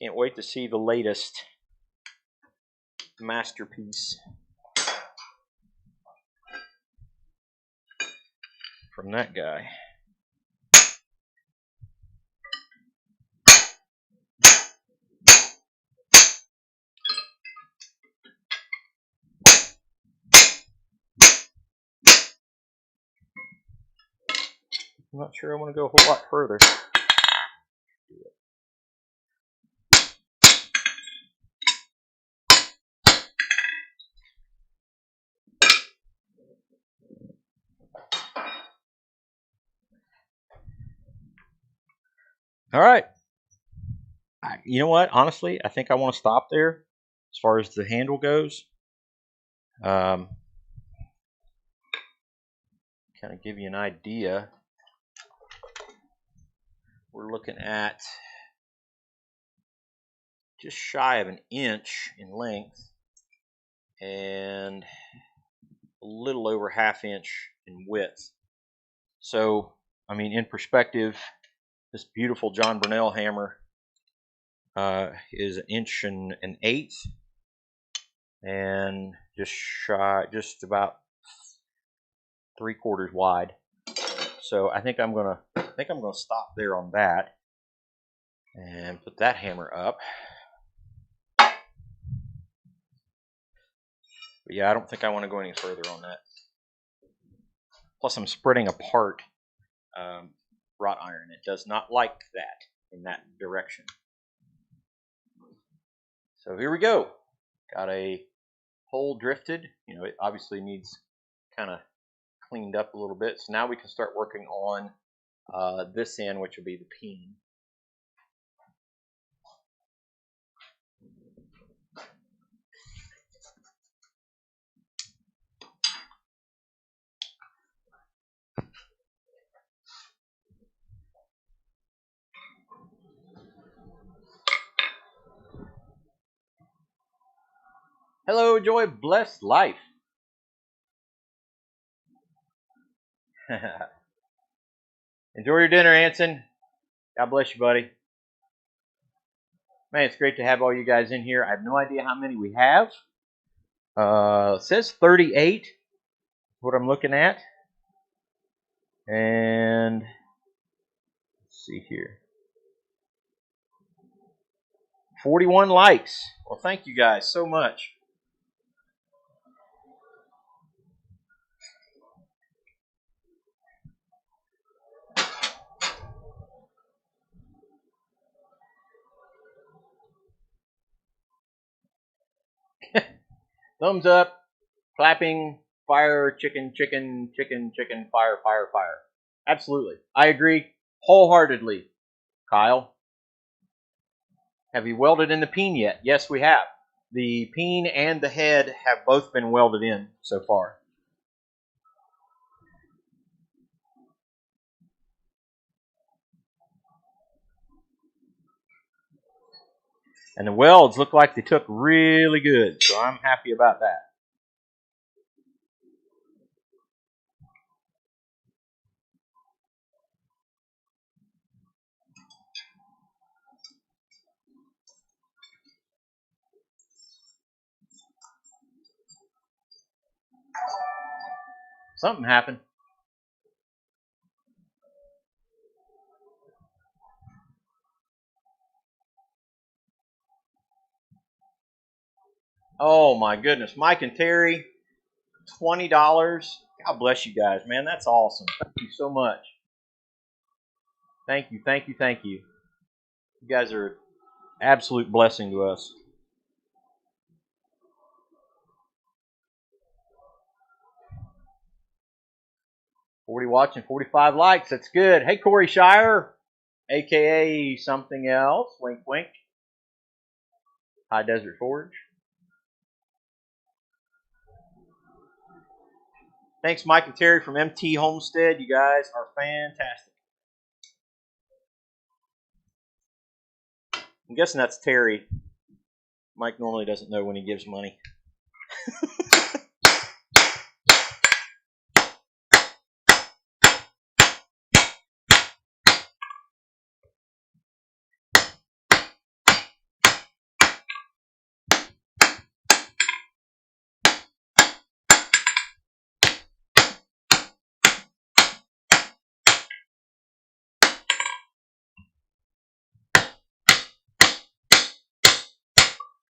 Can't wait to see the latest masterpiece from that guy. I'm not sure I want to go a whole lot further. All right. You know what? Honestly, I think I want to stop there as far as the handle goes. Kind of give you an idea. We're looking at just shy of an inch in length and a little over ½ inch in width. So, I mean, in perspective, this beautiful John Brunel hammer is 1.1/8 and just about 3/4 wide. So I think I'm gonna stop there on that and put that hammer up. But yeah, I don't think I want to go any further on that. Plus, I'm spreading apart wrought iron. It does not like that in that direction. So here we go. Got a hole drifted. You know, it obviously needs kind of cleaned up a little bit. So now we can start working on this end, which will be the peen. Hello, Joy, blessed life. Enjoy your dinner, Anson. God bless you, buddy. Man, it's great to have all you guys in here. I have no idea how many we have. It says 38, what I'm looking at. And let's see here. 41 likes. Well, thank you guys so much. Thumbs up, clapping, fire, chicken, chicken, chicken, chicken, fire, fire, fire. Absolutely. I agree wholeheartedly, Kyle. Have you welded in the peen yet? Yes, we have. The peen and the head have both been welded in so far. And the welds look like they took really good, so I'm happy about that. Something happened. Oh my goodness. Mike and Terry, $20. God bless you guys, man. That's awesome. Thank you so much. Thank you, thank you, thank you. You guys are an absolute blessing to us. 40 watching, 45 likes. That's good. Hey, Corey Shire, a.k.a. something else. Wink, wink. High Desert Forge. Thanks, Mike and Terry from MT Homestead. You guys are fantastic. I'm guessing that's Terry. Mike normally doesn't know when he gives money.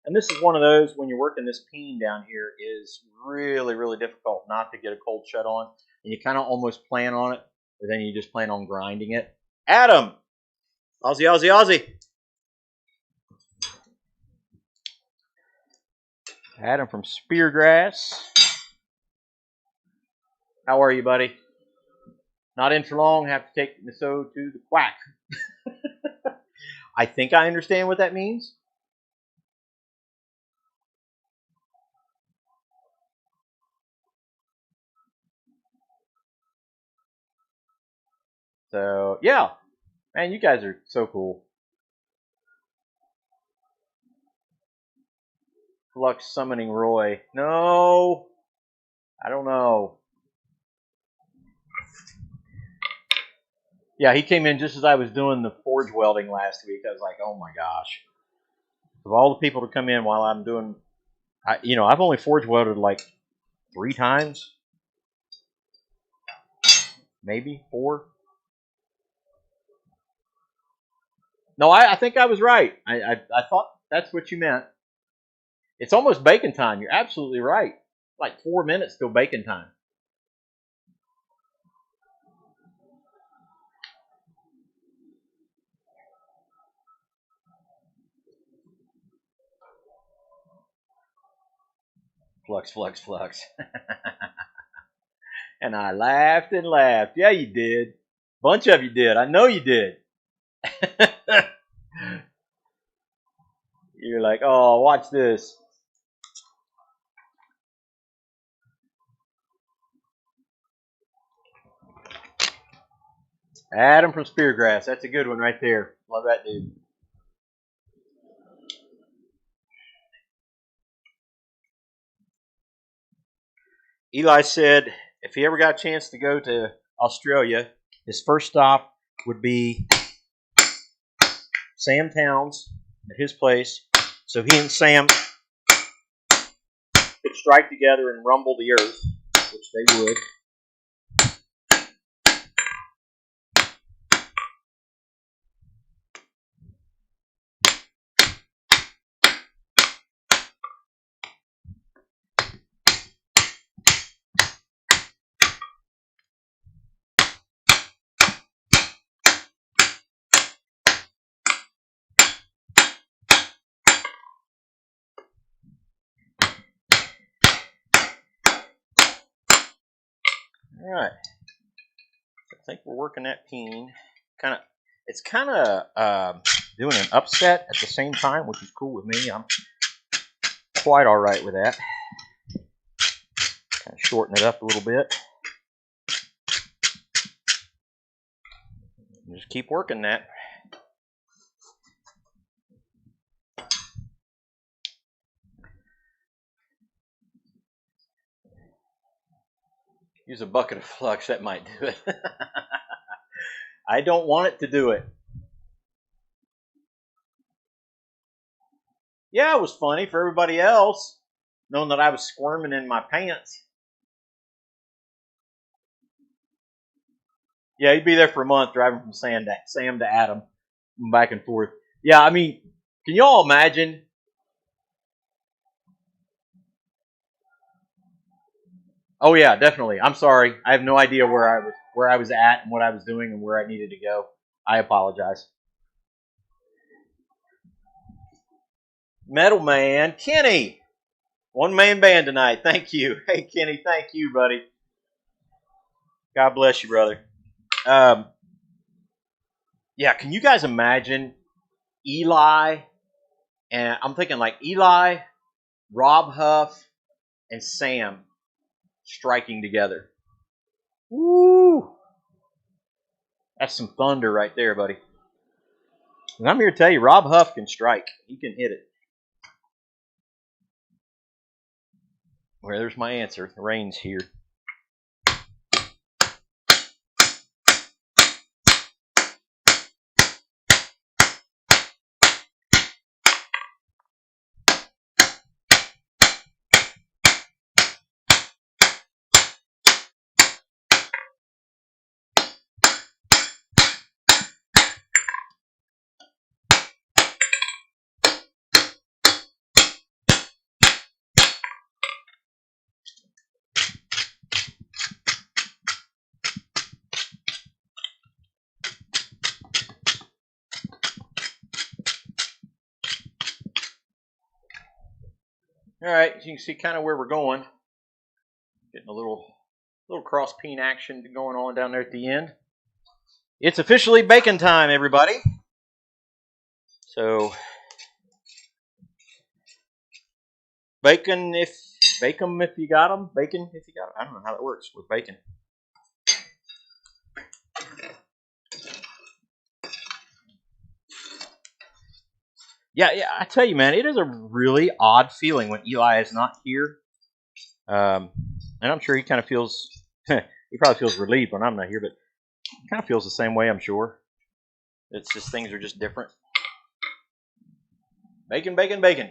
And this is one of those, when you're working this peen down here, is really, really difficult not to get a cold shut on. And you kind of almost plan on it. Or then you just plan on grinding it. Adam! Aussie, Aussie, Aussie! Adam from Speargrass. How are you, buddy? Not in for long. Have to take Miso to the quack. I think I understand what that means. So, yeah. Man, you guys are so cool. Flux summoning Roy. No. I don't know. Yeah, he came in just as I was doing the forge welding last week. I was like, oh my gosh. Of all the people to come in while I'm doing, I've only forge welded like 3 times. Maybe 4. No, I think I was right. I thought that's what you meant. It's almost bacon time. You're absolutely right. Like 4 minutes till bacon time. Flux, flux, flux. And I laughed and laughed. Yeah, you did. Bunch of you did. I know you did. You're like, oh, watch this. Adam from Speargrass. That's a good one right there. Love that dude. Eli said if he ever got a chance to go to Australia, his first stop would be Sam Towns at his place. So he and Sam could strike together and rumble the earth, which they would. All right. I think we're working that peen. It's kind of doing an upset at the same time, which is cool with me. I'm quite all right with that. Kind of shorten it up a little bit. Just keep working that. Use a bucket of flux, that might do it. I don't want it to do it. Yeah, it was funny for everybody else, knowing that I was squirming in my pants. Yeah, he'd be there for a month driving from Sam to Adam, back and forth. Yeah, I mean, can you all imagine? Oh yeah, definitely. I'm sorry. I have no idea where I was at and what I was doing and where I needed to go. I apologize. Metal Man, Kenny. One man band tonight. Thank you. Hey Kenny, thank you, buddy. God bless you, brother. Yeah, can you guys imagine Eli and I'm thinking like Eli, Rob Huff, and Sam striking together. Woo! That's some thunder right there, buddy. And I'm here to tell you, Rob Huff can strike. He can hit it. Well, there's my answer. The rain's here. All right, so you can see kind of where we're going. Getting a little cross peen action going on down there at the end. It's officially bacon time, everybody. So bacon if you got them. Bacon if you got them. I don't know how that works with bacon. Yeah, I tell you, man, it is a really odd feeling when Eli is not here. And I'm sure he kind of feels, he probably feels relieved when I'm not here, but he kind of feels the same way, I'm sure. It's just things are just different. Bacon, bacon, bacon.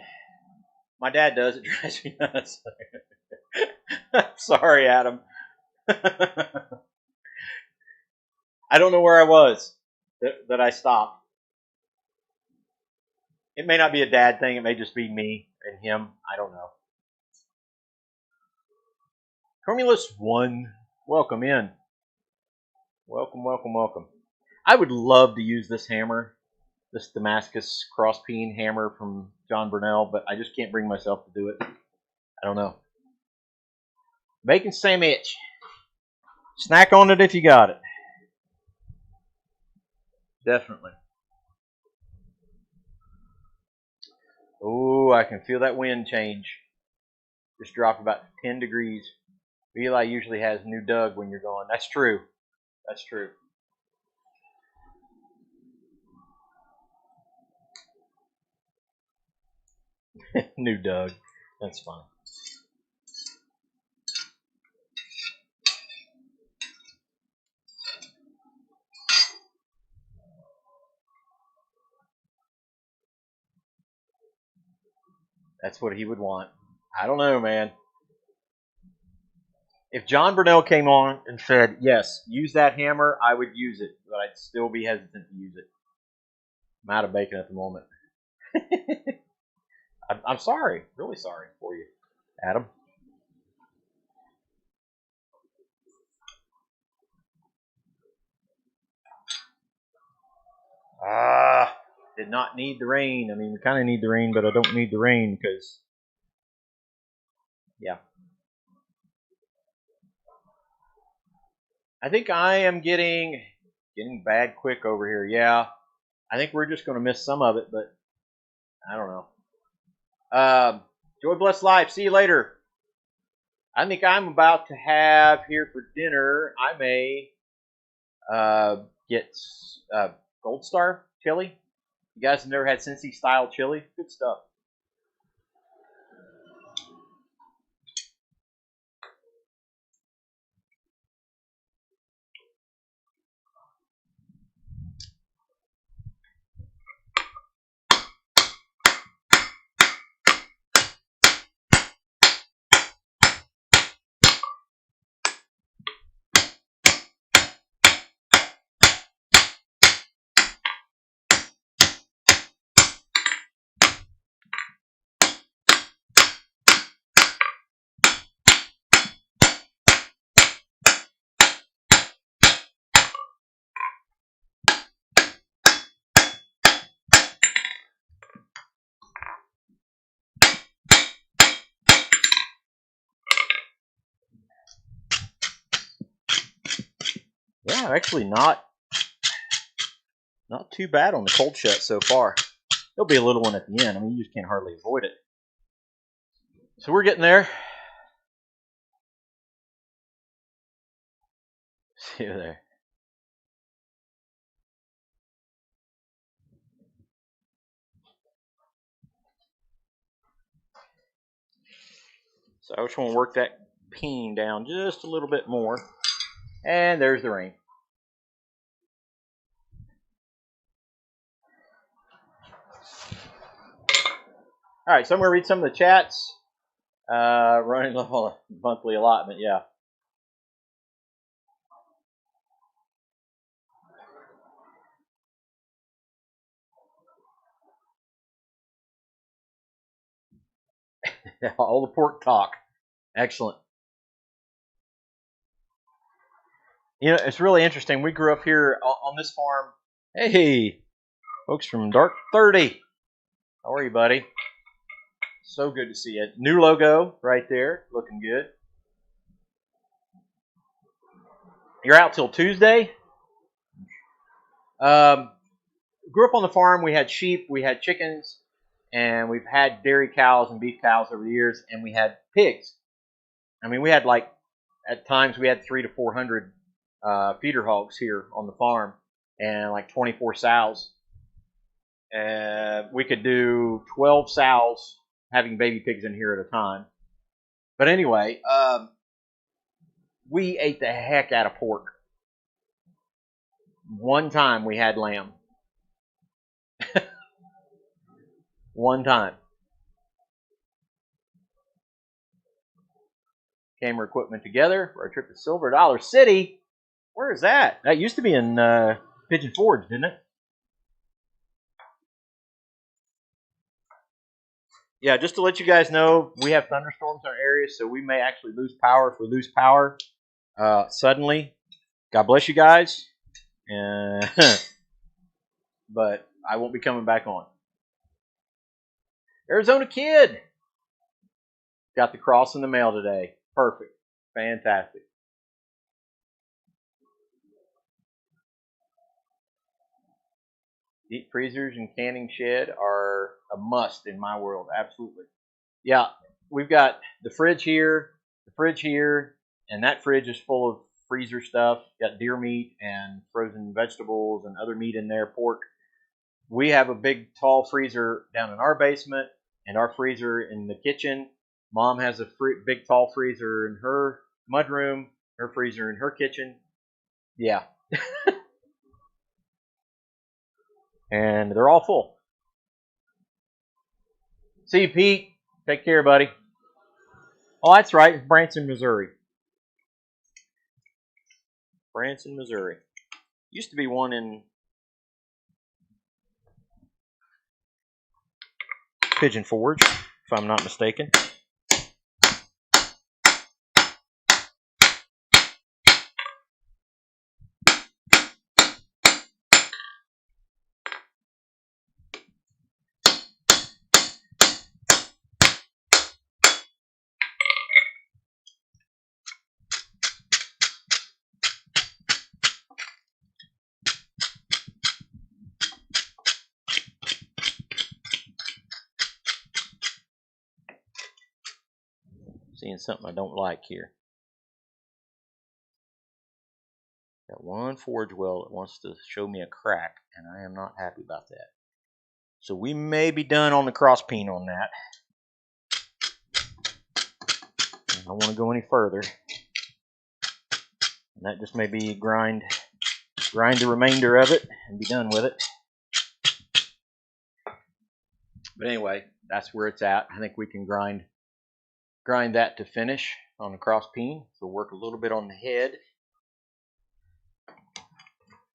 My dad does. It drives me nuts. Sorry, Adam. I don't know where I was that I stopped. It may not be a dad thing. It may just be me and him. I don't know. Formulus 1, welcome in. Welcome, welcome, welcome. I would love to use this hammer, this Damascus cross-peen hammer from John Burnell, but I just can't bring myself to do it. I don't know. Bacon sandwich. Snack on it if you got it. Definitely. Oh, I can feel that wind change. Just drop about 10 degrees. Eli usually has new Doug when you're going. That's true. That's true. New Doug. That's fine. That's what he would want. I don't know, man. If John Burnell came on and said, yes, use that hammer, I would use it, but I'd still be hesitant to use it. I'm out of bacon at the moment. I'm sorry. Really sorry for you, Adam. Did not need the rain. I mean, we kind of need the rain, but I don't need the rain because, yeah. I think I am getting bad quick over here. Yeah, I think we're just going to miss some of it, but I don't know. Joy Bless Life. See you later. I think I'm about to have here for dinner. I may get Gold Star chili. You guys have never had Cincy style chili? Good stuff. Yeah, actually not too bad on the cold shut so far. There'll be a little one at the end. I mean, you just can't hardly avoid it. So we're getting there. See you there. So I just want to work that peen down just a little bit more. And there's the rain. All right, so I'm going to read some of the chats. Running low on a monthly allotment, yeah. All the pork talk. Excellent. You know, it's really interesting. We grew up here on this farm. Hey, folks from Dark 30. How are you, buddy? So good to see it. New logo right there, looking good. You're out till Tuesday? Grew up on the farm. We had sheep, we had chickens, and we've had dairy cows and beef cows over the years, and we had pigs. I mean, we had like, at times we had 300 to 400 feeder hogs here on the farm, and like 24 sows. We could do 12 sows having baby pigs in here at a time. But anyway, we ate the heck out of pork. One time we had lamb. One time. Camera equipment together for a trip to Silver Dollar City. Where is that? That used to be in Pigeon Forge, didn't it? Yeah, just to let you guys know, we have thunderstorms in our area, so we may actually lose power. If we lose power suddenly, God bless you guys. But I won't be coming back on. Arizona Kid got the cross in the mail today. Perfect. Fantastic. Deep freezers and canning shed are a must in my world. Absolutely. Yeah, we've got the fridge here, and that fridge is full of freezer stuff. Got deer meat and frozen vegetables and other meat in there, pork. We have a big, tall freezer down in our basement and our freezer in the kitchen. Mom has a big, tall freezer in her mudroom, her freezer in her kitchen. Yeah. And they're all full. See you, Pete. Take care, buddy. Oh, that's right. It's Branson, Missouri. Branson, Missouri. Used to be one in Pigeon Forge, if I'm not mistaken. Seeing something I don't like here. Got one forge weld that wants to show me a crack, and I am not happy about that. So we may be done on the cross peen on that. I don't want to go any further. And that just may be grind the remainder of it and be done with it. But anyway, that's where it's at. I think we can grind that to finish on the cross peen. So work a little bit on the head.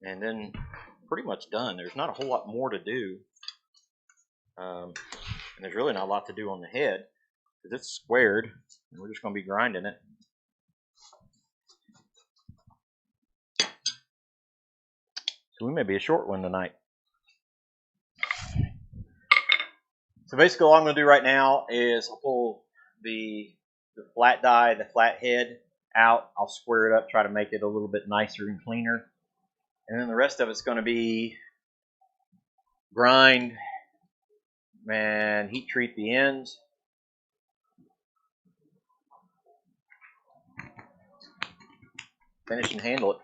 And then pretty much done. There's not a whole lot more to do. And there's really not a lot to do on the head because it's squared. And we're just going to be grinding it. So we may be a short one tonight. So basically all I'm going to do right now is I'll pull the flat die, the flat head out. I'll square it up, try to make it a little bit nicer and cleaner. And then the rest of it's going to be grind and heat treat the ends. Finish and handle it.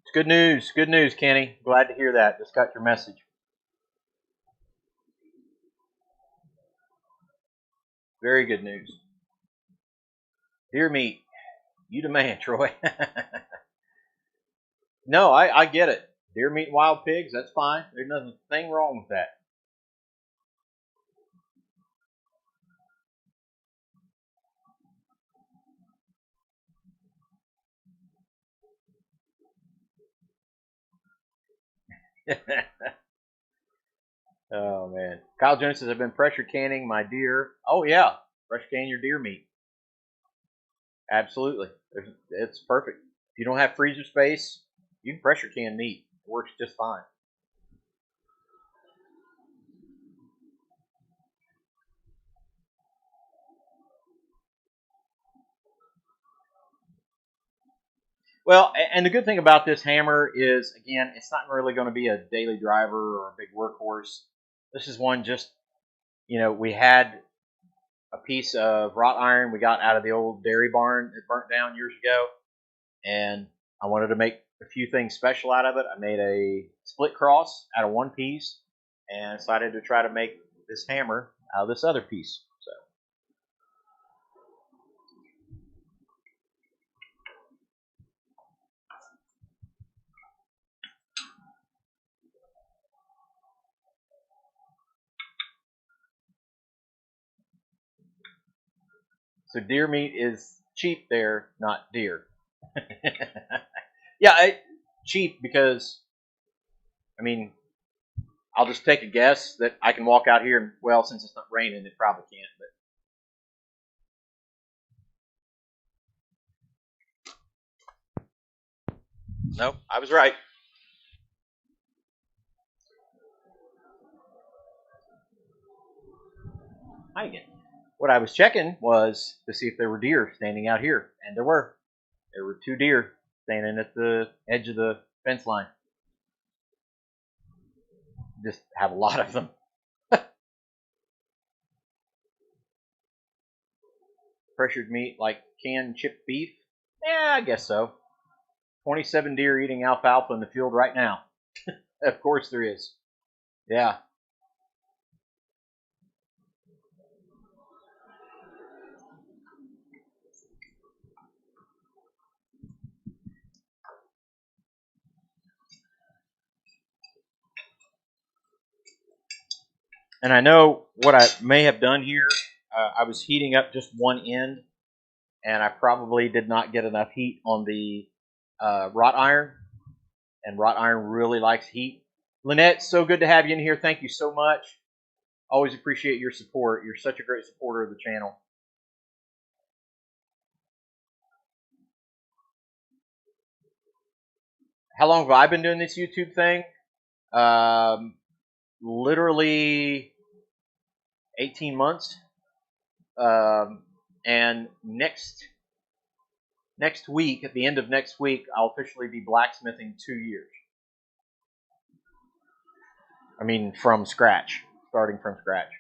It's good news, Kenny. Glad to hear that. Just got your message. Very good news. Deer meat. You the man, Troy. No, I get it. Deer meat and wild pigs, that's fine. There's nothing wrong with that. Oh, man. Kyle Jones says, I've been pressure canning my deer. Oh, yeah. Pressure can your deer meat. Absolutely. It's perfect. If you don't have freezer space, You can pressure can meat. It works just fine. Well, and the good thing about this hammer is, again, it's not really going to be a daily driver or a big workhorse. This is one just, we had a piece of wrought iron we got out of the old dairy barn that burnt down years ago, and I wanted to make a few things special out of it. I made a split cross out of one piece and decided to try to make this hammer out of this other piece. So deer meat is cheap there, not deer. Yeah, cheap because, I mean, I'll just take a guess that I can walk out here and, well, since it's not raining, it probably can't. But nope, I was right. Hi again. What I was checking was to see if there were deer standing out here, and there were. There were 2 deer standing at the edge of the fence line. Just have a lot of them. Pressured meat like canned chipped beef? Yeah, I guess so. 27 deer eating alfalfa in the field right now. Of course there is. Yeah. And I know what I may have done here. I was heating up just one end, and I probably did not get enough heat on the wrought iron. And wrought iron really likes heat. Lynette, so good to have you in here. Thank you so much. Always appreciate your support. You're such a great supporter of the channel. How long have I been doing this YouTube thing? Literally 18 months. And next week, at the end of next week, I'll officially be blacksmithing 2 years. I mean, from scratch, starting from scratch.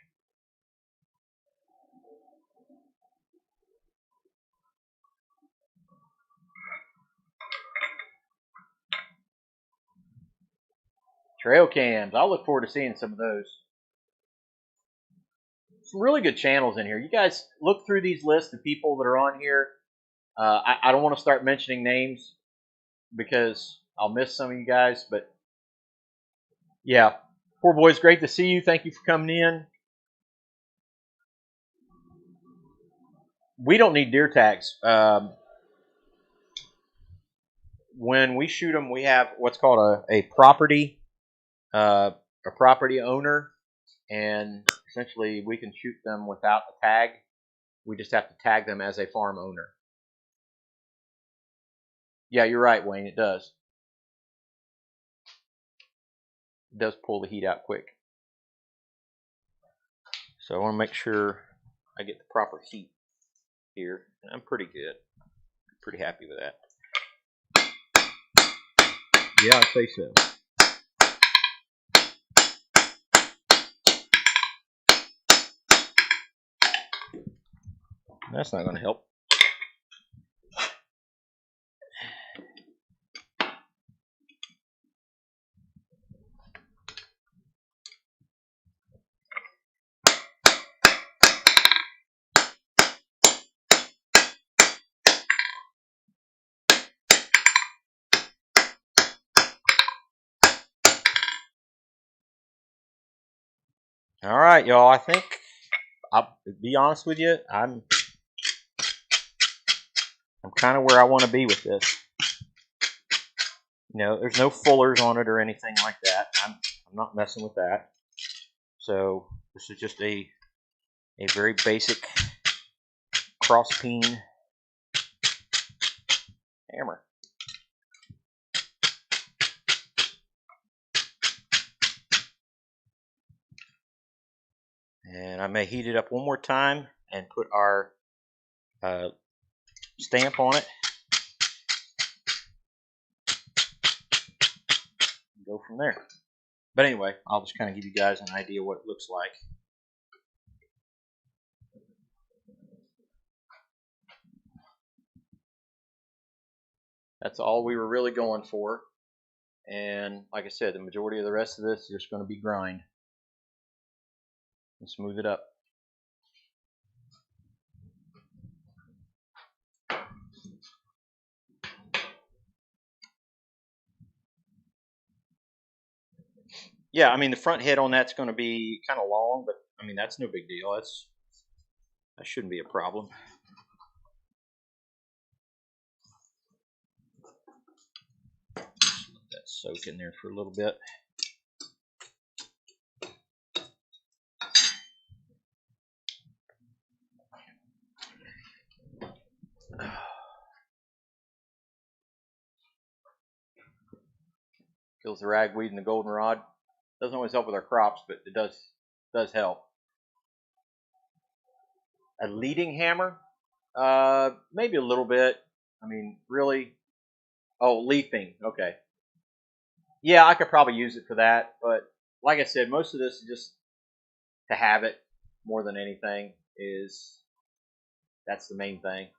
Trail cams. I'll look forward to seeing some of those. Some really good channels in here. You guys look through these lists of people that are on here. I don't want to start mentioning names because I'll miss some of you guys, but yeah. Poor boys, great to see you. Thank you for coming in. We don't need deer tags. When we shoot them, we have what's called a property owner, and essentially we can shoot them without a tag. We just have to tag them as a farm owner. Yeah, you're right, Wayne. It does. It does pull the heat out quick. So I want to make sure I get the proper heat here. And I'm pretty good. Pretty happy with that. Yeah, I'd say so. That's not going to help. All right, y'all. I think I'll be honest with you. I'm kind of where I want to be with this. There's no fullers on it or anything like that. I'm not messing with that. So this is just a very basic cross peen hammer. And I may heat it up one more time and put our stamp on it. Go from there. But anyway, I'll just kind of give you guys an idea what it looks like. That's all we were really going for. And like I said, the majority of the rest of this is just going to be grind and smooth it up. Yeah, I mean, the front head on that's going to be kind of long, but I mean, that's no big deal. That shouldn't be a problem. Just let that soak in there for a little bit. Kills the ragweed and the goldenrod. Doesn't always help with our crops, but it does help. A leading hammer, maybe a little bit. I mean, really. Oh, leafing. Okay. Yeah, I could probably use it for that, but like I said, most of this is just to have it more than anything. That's the main thing.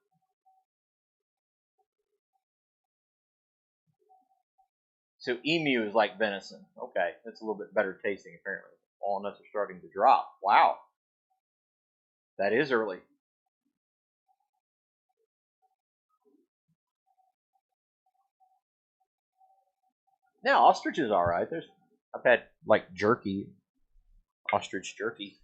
So emu is like venison. Okay, that's a little bit better tasting apparently. Walnuts are starting to drop. Wow, that is early. Now ostrich is all right. I've had like jerky, ostrich jerky.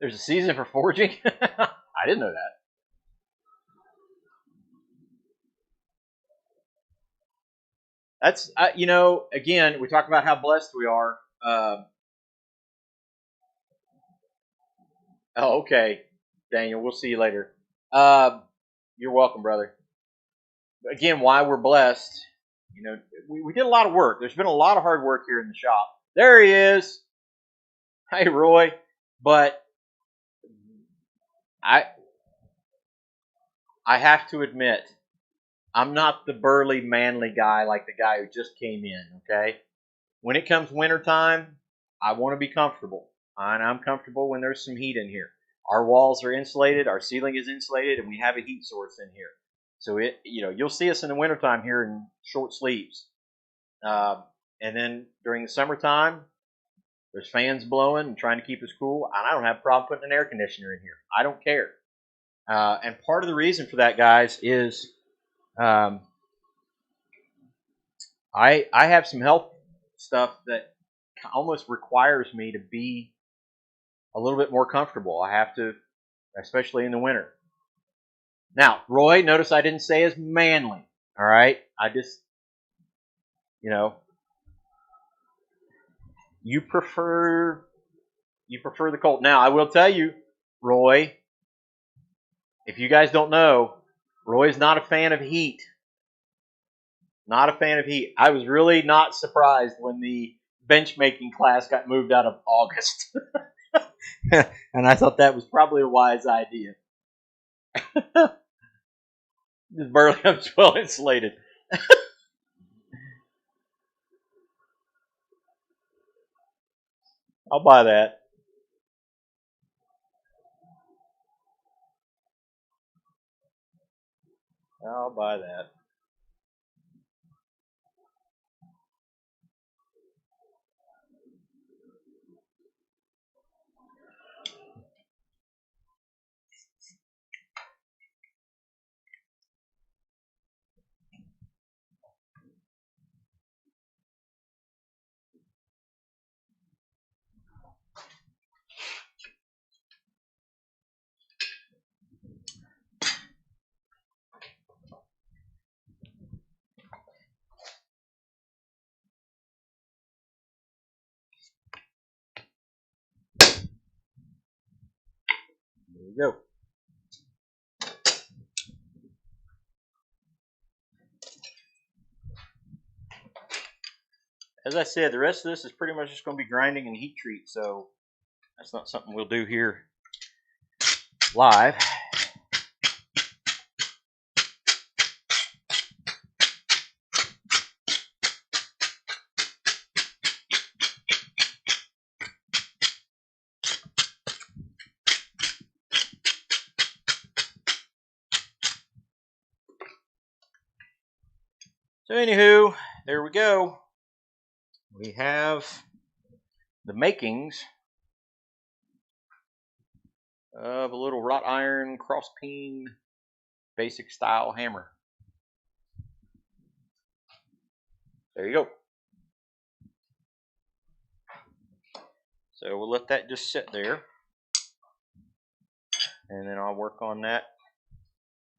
There's a season for foraging. I didn't know that. That's again, we talk about how blessed we are. Oh, okay, Daniel. We'll see you later. You're welcome, brother. Again, why we're blessed. We did a lot of work. There's been a lot of hard work here in the shop. There he is. Hey, Roy. But I have to admit, I'm not the burly, manly guy like the guy who just came in, okay? When it comes wintertime, I want to be comfortable. And I'm comfortable when there's some heat in here. Our walls are insulated, our ceiling is insulated, and we have a heat source in here. So you'll see us in the wintertime here in short sleeves. And then during the summertime, there's fans blowing and trying to keep us cool. And I don't have a problem putting an air conditioner in here. I don't care. And part of the reason for that, guys, is I have some health stuff that almost requires me to be a little bit more comfortable. I have to, especially in the winter. Now, Roy, notice I didn't say as manly. All right, I just, you prefer the cold. Now, I will tell you, Roy, if you guys don't know, Roy's not a fan of heat. Not a fan of heat. I was really not surprised when the bench making class got moved out of August. And I thought that was probably a wise idea. This Burlingham's well insulated. I'll buy that. I'll buy that. There we go. As I said, the rest of this is pretty much just going to be grinding and heat treat, so that's not something we'll do here live. So anywho, there we go. We have the makings of a little wrought iron cross peen basic style hammer. There you go. So we'll let that just sit there, and then I'll work on that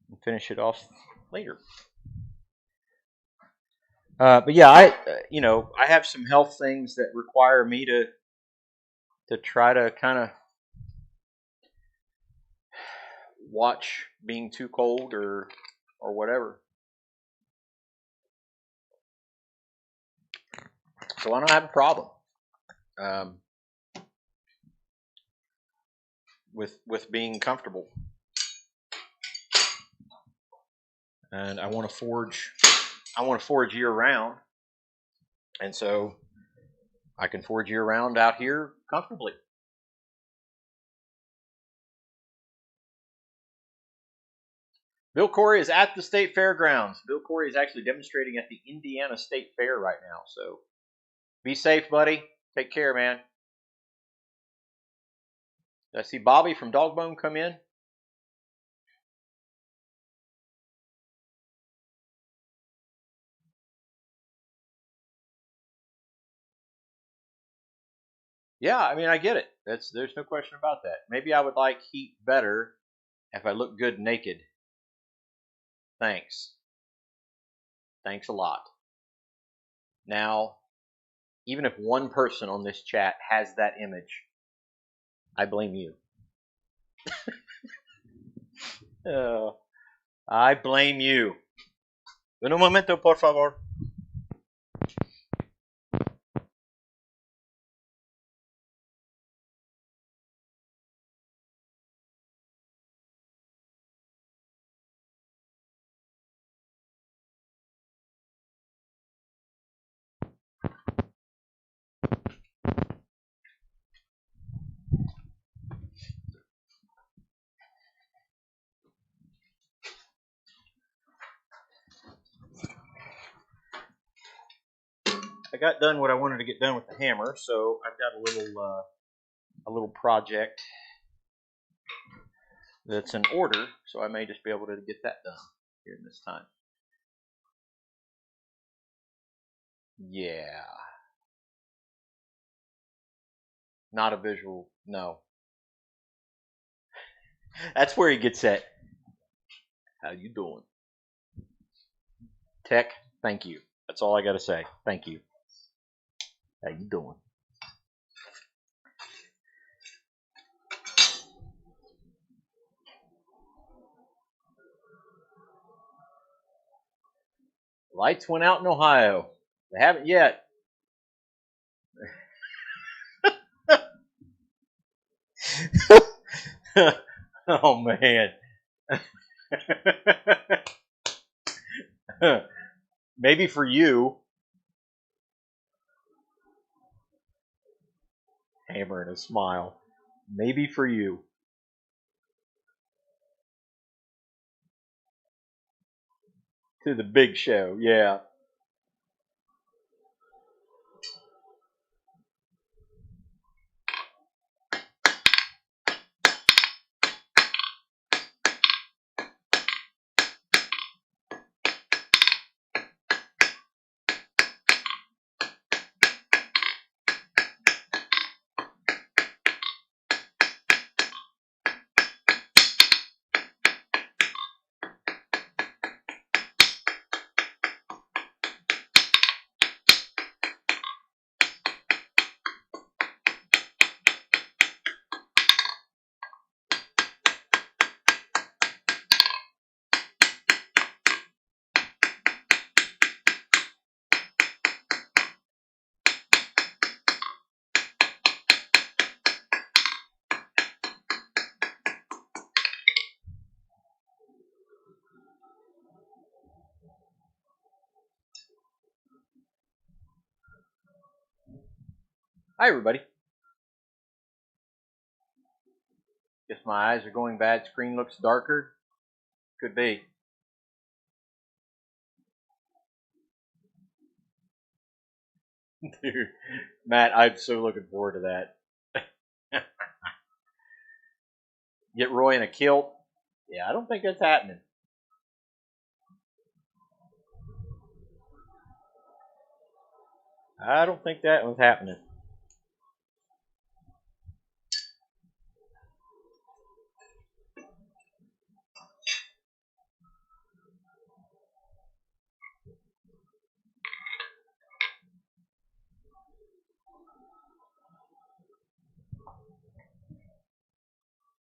and finish it off later. But yeah, I have some health things that require me to try to kind of watch being too cold or whatever. So I don't have a problem with being comfortable, and I want to forge. I want to forge year round, and so I can forge year round out here comfortably. Bill Corey is at the state fairgrounds. Bill Corey is actually demonstrating at the Indiana State Fair right now. So be safe, buddy. Take care, man. Did I see Bobby from Dogbone come in? Yeah, I mean, I get it. There's no question about that. Maybe I would like heat better if I look good naked. Thanks. Thanks a lot. Now, even if one person on this chat has that image, I blame you. I blame you. Un momento, por favor. I got done what I wanted to get done with the hammer, so I've got a little project that's in order, so I may just be able to get that done here in this time. Yeah. Not a visual, no. That's where he gets at. How you doing? Tech, thank you. That's all I got to say. Thank you. How you doing? Lights went out in Ohio. They haven't yet. Oh, man. Maybe for you. Hammer and a smile. Maybe for you. To the big show, yeah. Hi, everybody. Guess my eyes are going bad. Screen looks darker. Could be. Dude, Matt, I'm so looking forward to that. Get Roy in a kilt. Yeah, I don't think that's happening. I don't think that was happening.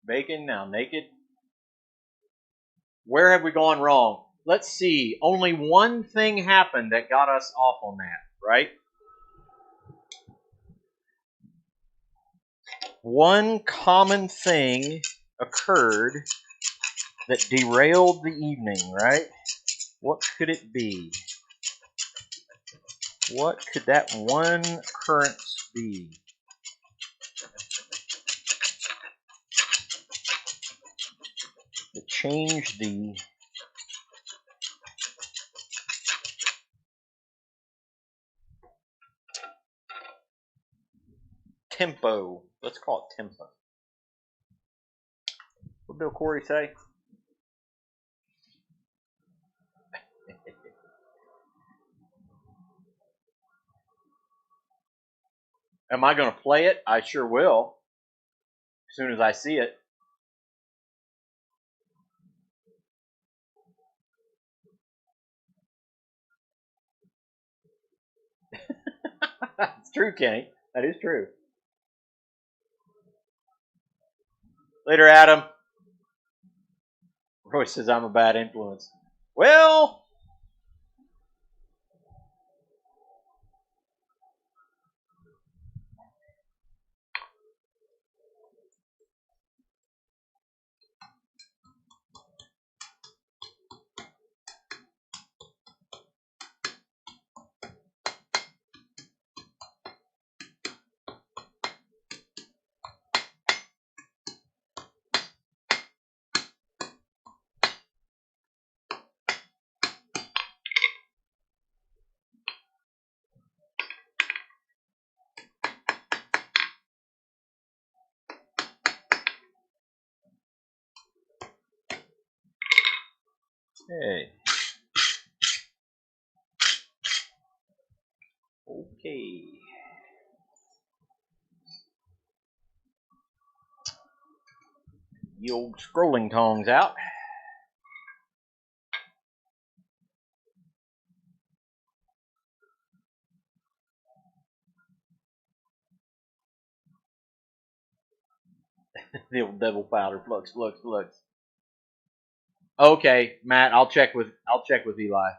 Bacon, now naked. Where have we gone wrong? Let's see. Only one thing happened that got us off on that, right? One common thing occurred that derailed the evening, right? What could it be? What could that one occurrence be? That changed the tempo. Let's call it tempo. What did Bill Corey say? Am I going to play it? I sure will. As soon as I see it. It's true, Kenny. That is true. Later, Adam. Roy says I'm a bad influence. Well, hey. Okay. The old scrolling tongs out. The old devil powder. Flux. Okay, Matt. I'll check with Eli.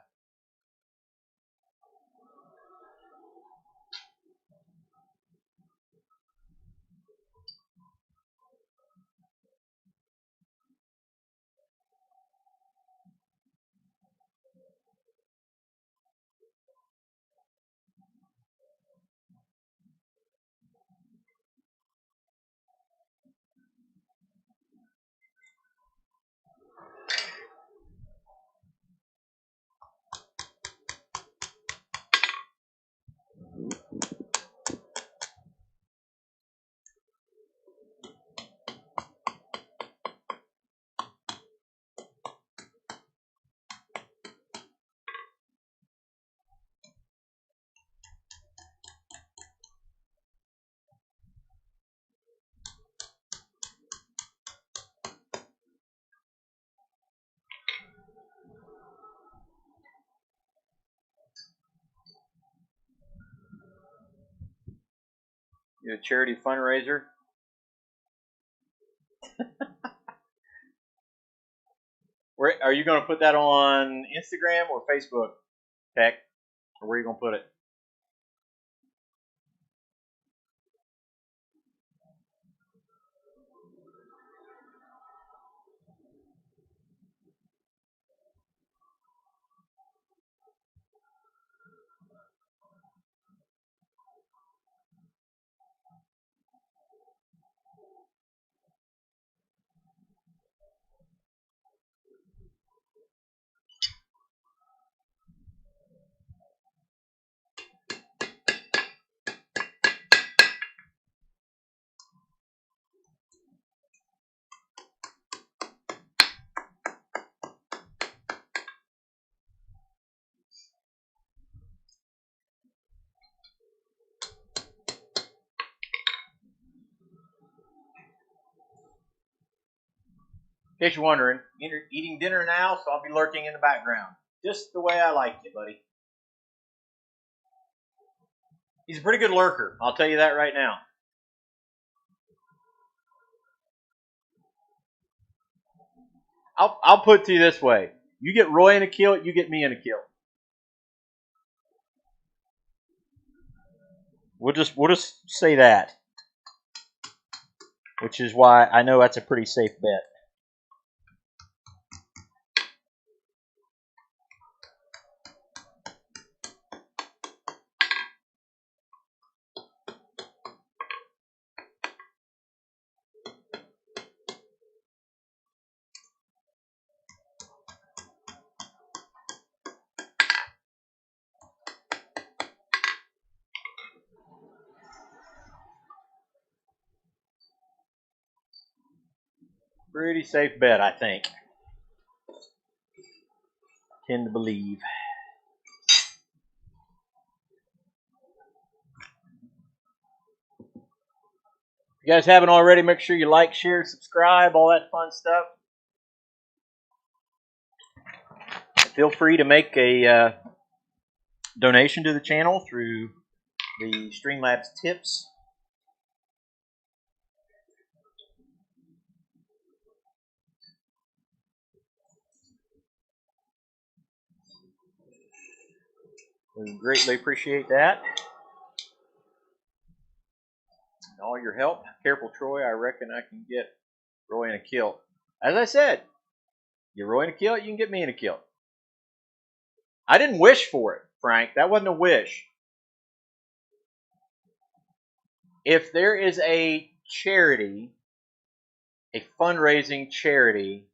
You a charity fundraiser? Where are you going to put that on Instagram or Facebook, Tech? Or where are you going to put it? In case you're wondering, eating dinner now, so I'll be lurking in the background. Just the way I like you, buddy. He's a pretty good lurker, I'll tell you that right now. I'll put it to you this way. You get Roy in a kill, you get me in a kill. We'll just say that. Which is why I know that's a pretty safe bet. Pretty safe bet, I think. Tend to believe. If you guys haven't already, make sure you like, share, subscribe, all that fun stuff. Feel free to make a donation to the channel through the Streamlabs tips. We greatly appreciate that. And all your help. Careful, Troy. I reckon I can get Roy in a kill. As I said, get Roy in a kill, you can get me in a kill. I didn't wish for it, Frank. That wasn't a wish. If there is a charity, a fundraising charity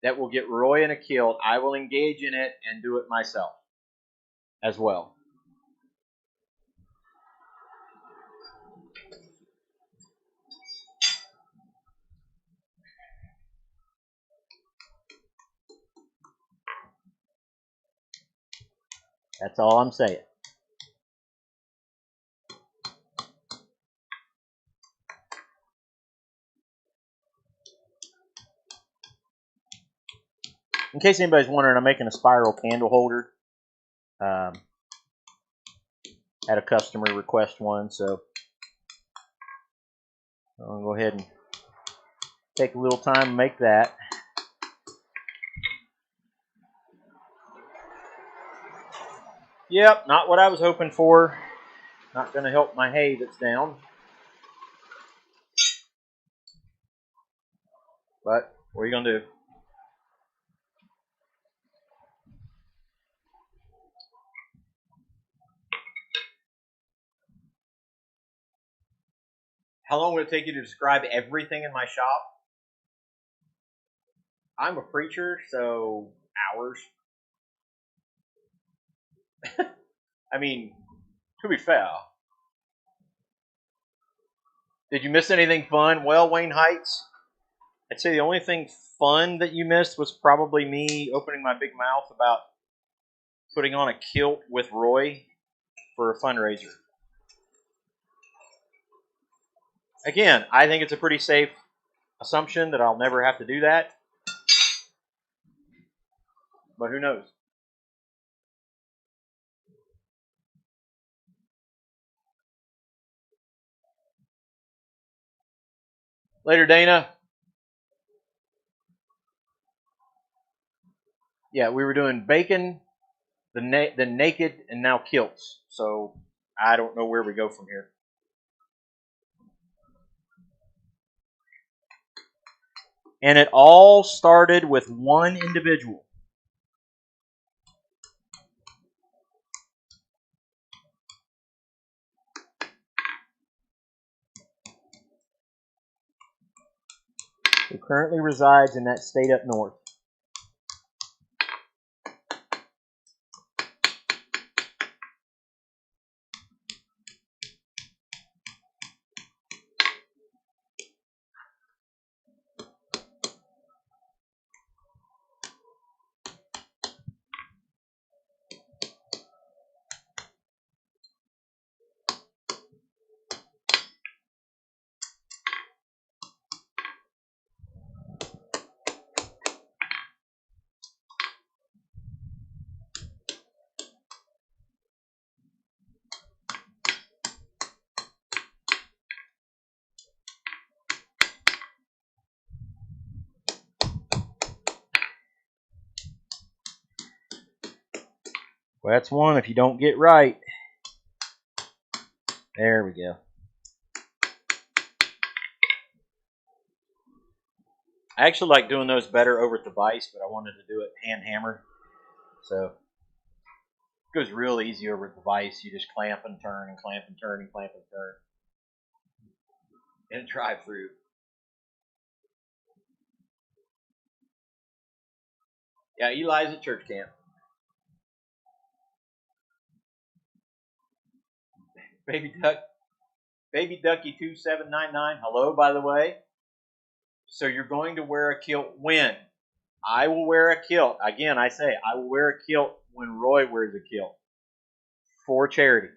that will get Roy in a kill, I will engage in it and do it myself as well. That's all I'm saying. In case anybody's wondering, I'm making a spiral candle holder. Had a customer request one, so I'll go ahead and take a little time to make that. Yep, not what I was hoping for. Not going to help my hay that's down. But what are you going to do? How long would it take you to describe everything in my shop? I'm a preacher, so hours. I mean, to be fair. Did you miss anything fun? Well, Wayne Heights, I'd say the only thing fun that you missed was probably me opening my big mouth about putting on a kilt with Roy for a fundraiser. Again, I think it's a pretty safe assumption that I'll never have to do that. But who knows? Later, Dana. Yeah, we were doing bacon, the naked, and now kilts. So I don't know where we go from here. And it all started with one individual. Who currently resides in that state up north. Well, that's one if you don't get right. There we go. I actually like doing those better over at the vise, but I wanted to do it hand hammered. So it goes real easy over at the vise. You just clamp and turn and clamp and turn and clamp and turn. And drive through. Yeah, Eli's at church camp. Baby Ducky 2799. Hello, by the way. So you're going to wear a kilt when? I will wear a kilt. Again, I say I will wear a kilt when Roy wears a kilt. For charity.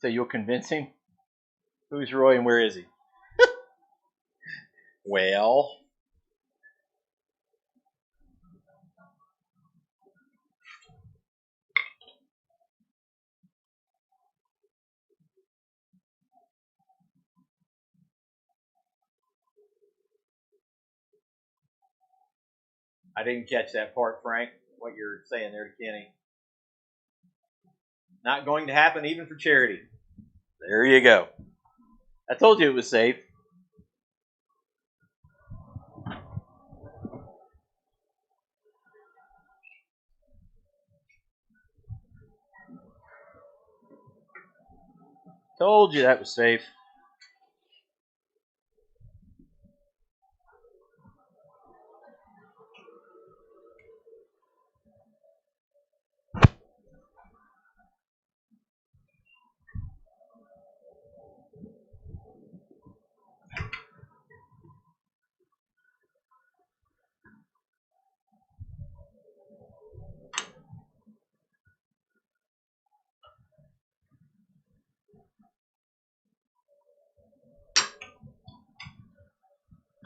So you'll convince him? Who's Roy and where is he? Well, I didn't catch that part, Frank, what you're saying there to Kenny. Not going to happen even for charity. There you go. I told you it was safe. Told you that was safe.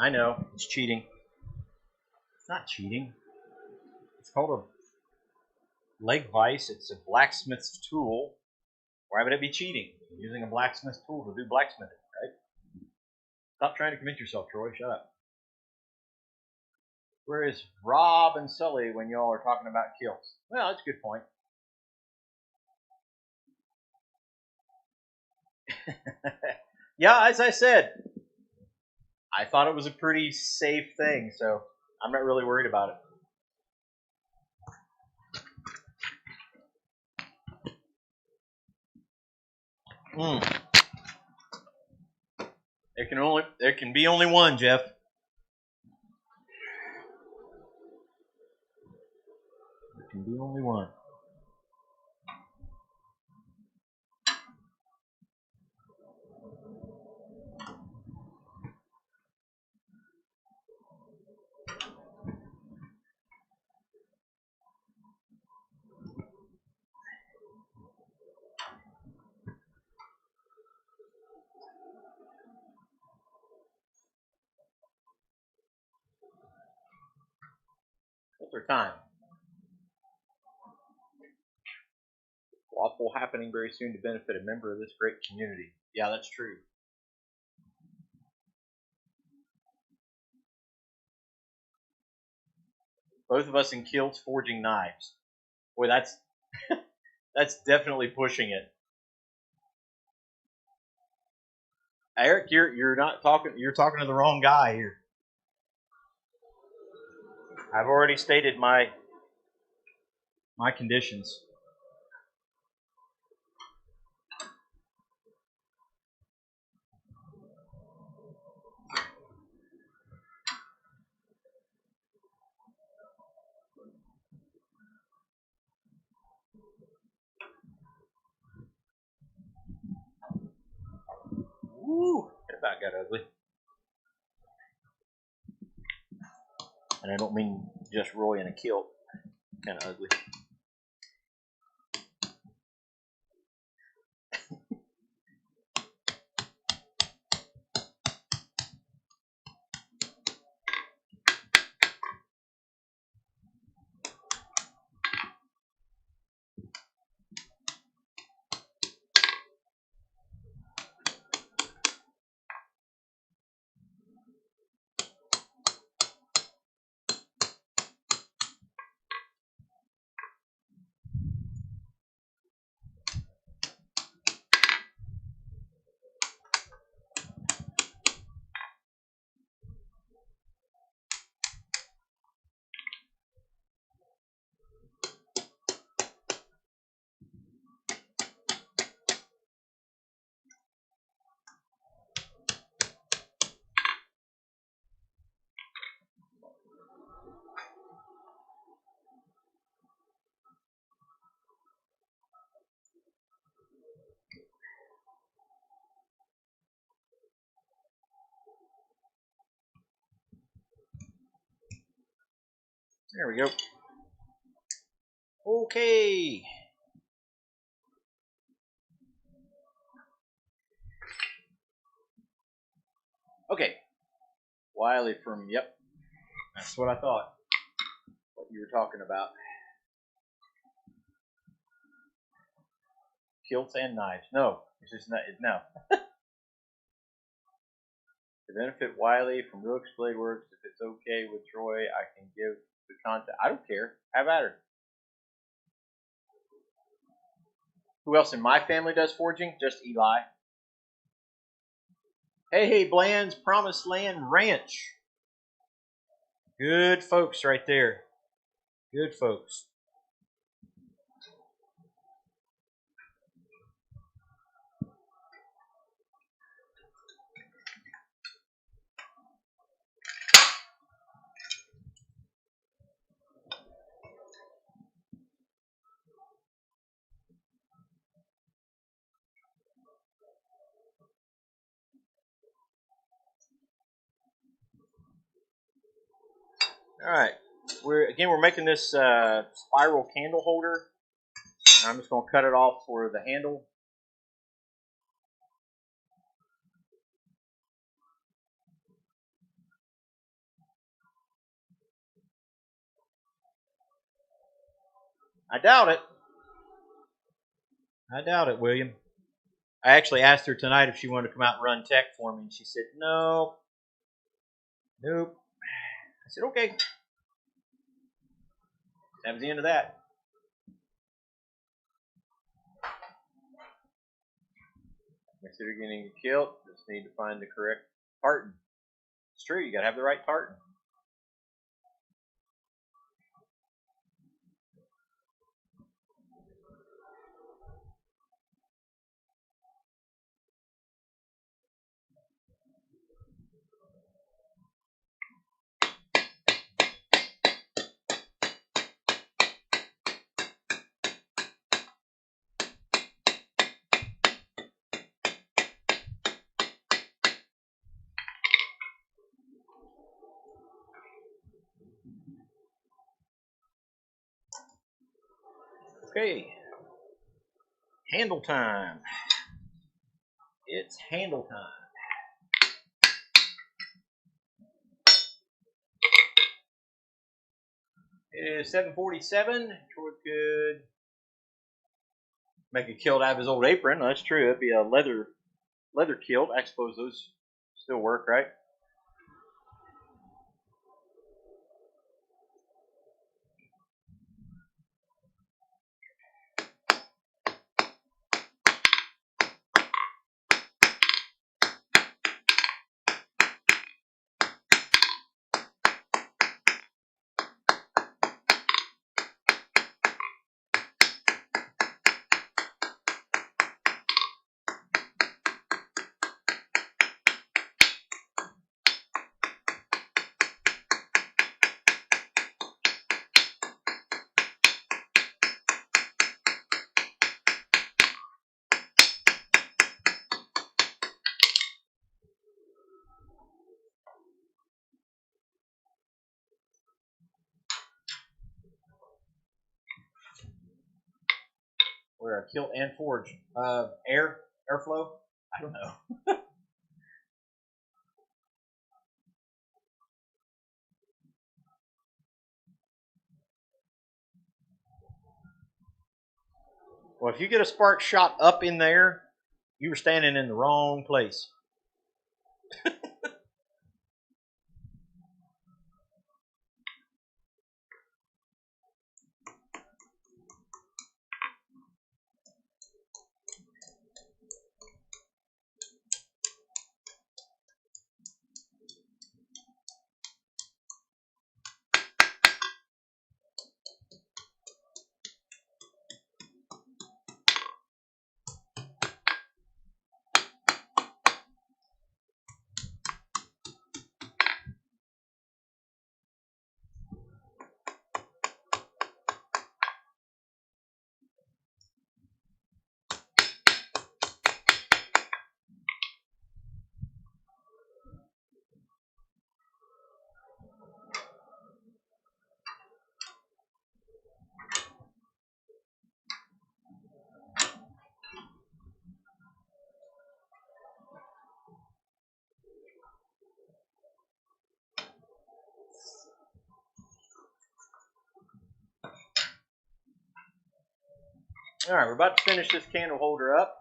I know, it's cheating. It's not cheating. It's called a leg vise. It's a blacksmith's tool. Why would it be cheating? You're using a blacksmith's tool to do blacksmithing, right? Stop trying to convince yourself, Troy. Shut up. Where is Rob and Sully when y'all are talking about kills? Well, that's a good point. Yeah, as I said, I thought it was a pretty safe thing, so I'm not really worried about it. There can be only one, Jeff. There can be only one. What's our time? Waffle happening very soon to benefit a member of this great community. Yeah, that's true. Both of us in kilts forging knives. Boy, that's that's definitely pushing it. Eric, you're not talking. You're talking to the wrong guy here. I've already stated my conditions. Woo! It about got ugly. And I don't mean just Roy in a kilt. Kind of ugly. There we go. Okay. Okay. Wiley from, yep. That's what I thought. What you were talking about. Kilts and knives. No. It's just not, no. To benefit Wiley from Rook's Blade Works, if it's okay with Troy, I can give the contact. I don't care. Have at her. Who else in my family does forging? Just Eli. Hey, Bland's Promised Land Ranch. Good folks right there. Good folks. All right, we're making this spiral candle holder. I'm just going to cut it off for the handle. I doubt it. I doubt it, William. I actually asked her tonight if she wanted to come out and run tech for me, and she said no. Nope. I said okay. That was the end of that. Consider getting a kilt. Just need to find the correct tartan. It's true. You got to have the right tartan. Okay. Handle time. It's handle time. It is 7:47. Troy could make a kilt out of his old apron. That's true. That'd be a leather kilt. I suppose those still work, right? Where a kill and forge. Airflow? I don't know. Well, if you get a spark shot up in there, you were standing in the wrong place. All right, we're about to finish this candle holder up.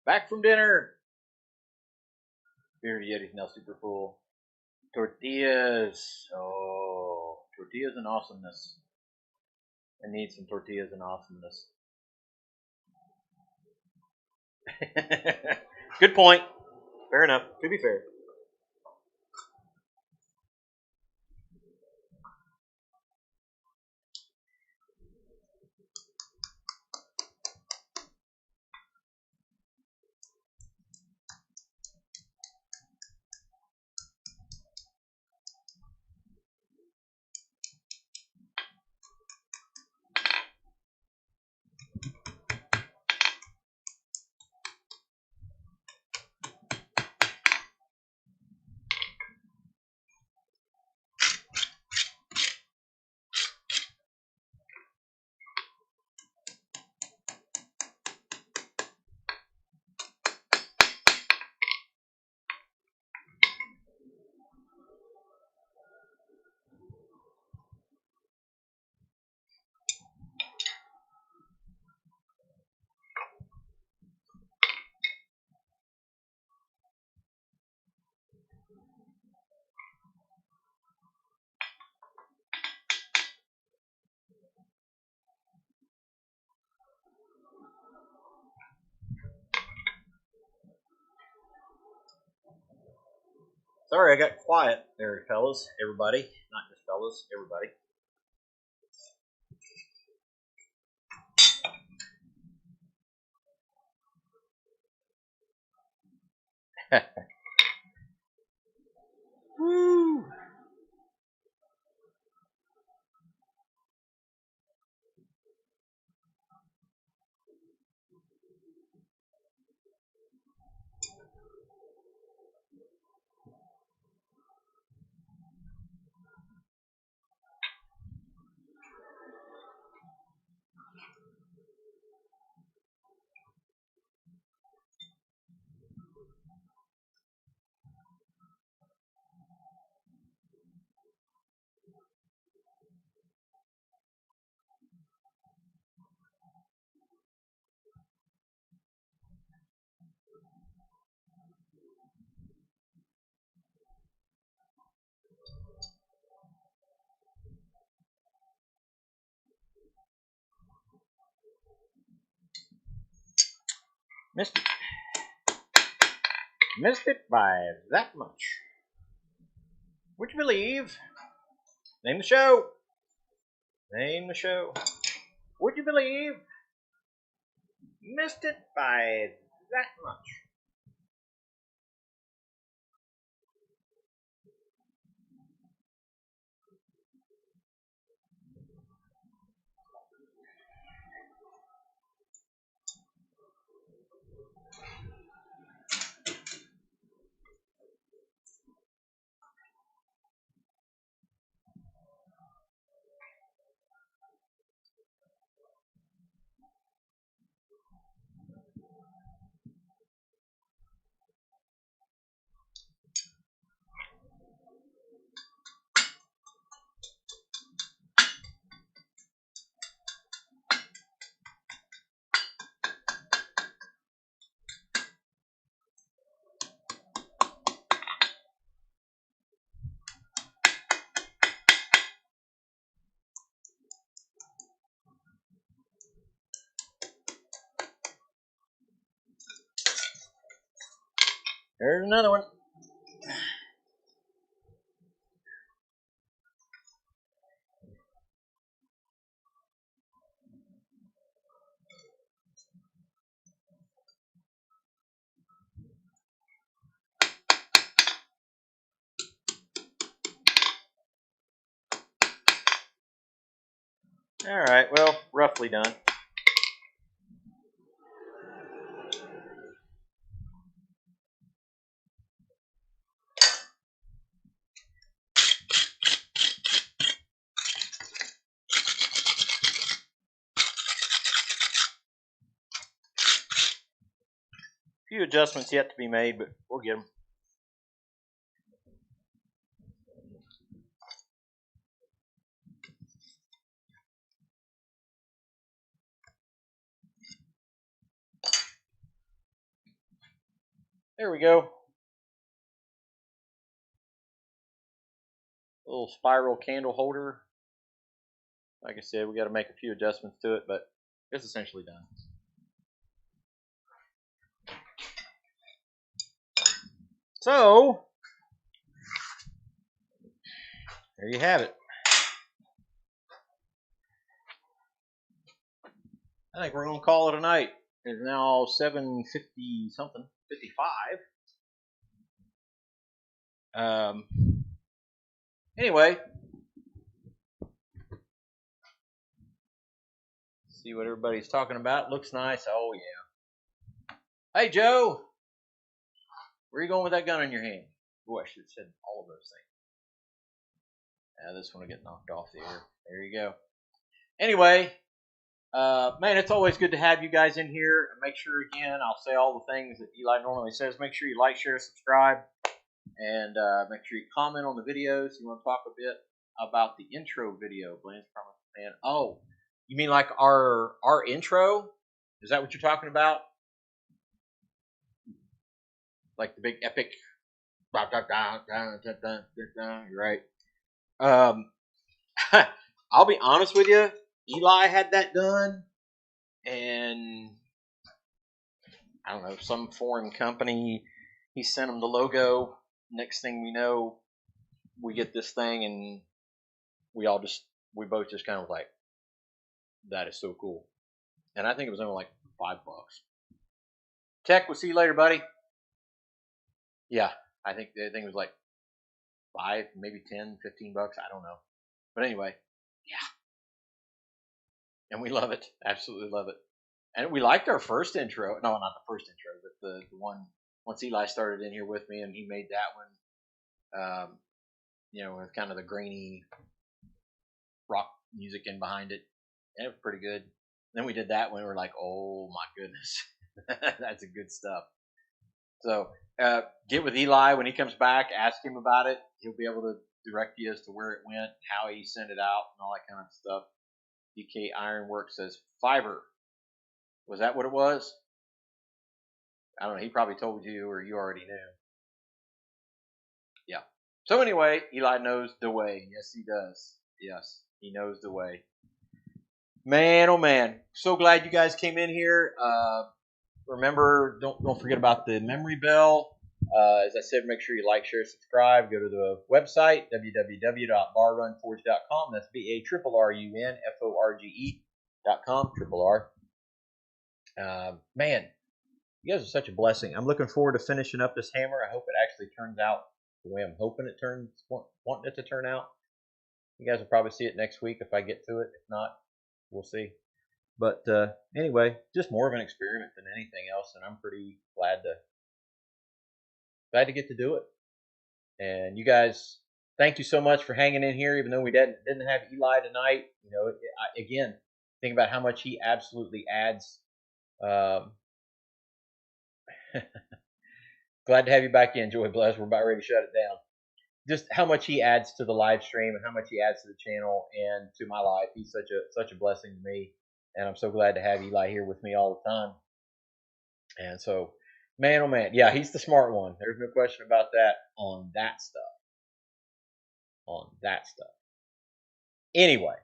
Back from dinner. Beer Yeti's now super full. Tortillas. Oh, tortillas and awesomeness. I need some tortillas and awesomeness. Good point. Fair enough. To be fair. Sorry, I got quiet there, fellas. Everybody. Not just fellas, everybody. Woo! Missed it. Missed it by that much. Would you believe? Name the show. Name the show. Would you believe? Missed it by that much. There's another one. All right, well, roughly done. A few adjustments yet to be made, but we'll get them. There we go. A little spiral candle holder. Like I said, we got to make a few adjustments to it, but it's essentially done. So, there you have it. I think we're going to call it a night. It's now 7:50 something, 55. Anyway, see what everybody's talking about. Looks nice. Oh, yeah. Hey, Joe. Where are you going with that gun in your hand? Boy, I should have said all of those things. Now this one will get knocked off the air. There you go. Anyway, man, it's always good to have you guys in here. Make sure, again, I'll say all the things that Eli normally says. Make sure you like, share, subscribe, and make sure you comment on the videos. You want to talk a bit about the intro video, Blaine's Promise Man. Oh, you mean like our intro? Is that what you're talking about? Like the big epic. You're right. I'll be honest with you. Eli had that done, and I don't know, some foreign company. He sent him the logo. Next thing we know, we get this thing, and we both just kind of like, that is so cool. And I think it was only like $5. Tech, we'll see you later, buddy. Yeah, I think it was like 5, maybe 10, $15. I don't know. But anyway, yeah. And we love it. Absolutely love it. And we liked our first intro. No, not the first intro, but the one once Eli started in here with me and he made that one, with kind of the grainy rock music in behind it. And it was pretty good. Then we did that one. We were like, oh my goodness, that's a good stuff. So get with Eli when he comes back. Ask him about it. He'll be able to direct you as to where it went, how he sent it out, and all that kind of stuff. DK Ironwork says fiber. Was that what it was? I don't know. He probably told you, or you already knew. Yeah. So anyway, Eli knows the way. Yes, he does. Yes, he knows the way. Man, oh man! So glad you guys came in here. Remember, don't forget about the memory bell. As I said, make sure you like, share, subscribe. Go to the website, www.barrunforge.com. That's BARRUNFORGE.com, triple R. Man, you guys are such a blessing. I'm looking forward to finishing up this hammer. I hope it actually turns out the way I'm hoping it wanting it to turn out. You guys will probably see it next week if I get to it. If not, we'll see. But anyway, just more of an experiment than anything else, and I'm pretty glad to get to do it. And you guys, thank you so much for hanging in here, even though we didn't have Eli tonight. Again, think about how much he absolutely adds. Glad to have you back in, Joy Bless. We're about ready to shut it down. Just how much he adds to the live stream and how much he adds to the channel and to my life. He's such a blessing to me, and I'm so glad to have Eli here with me all the time. And so, man, oh man, yeah, he's the smart one. There's no question about that on that stuff. Anyway,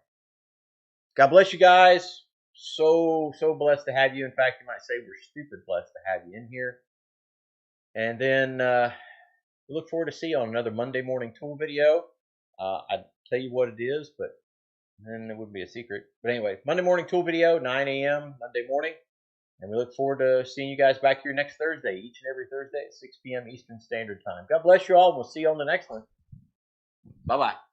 God bless you guys. So blessed to have you. In fact, you might say we're stupid blessed to have you in here. And then we look forward to see you on another Monday morning tool video. I'd tell you what it is, but then it wouldn't be a secret. But anyway, Monday morning tool video, 9 a.m. Monday morning. And we look forward to seeing you guys back here next Thursday, each and every Thursday at 6 p.m. Eastern Standard Time. God bless you all. We'll see you on the next one. Bye-bye.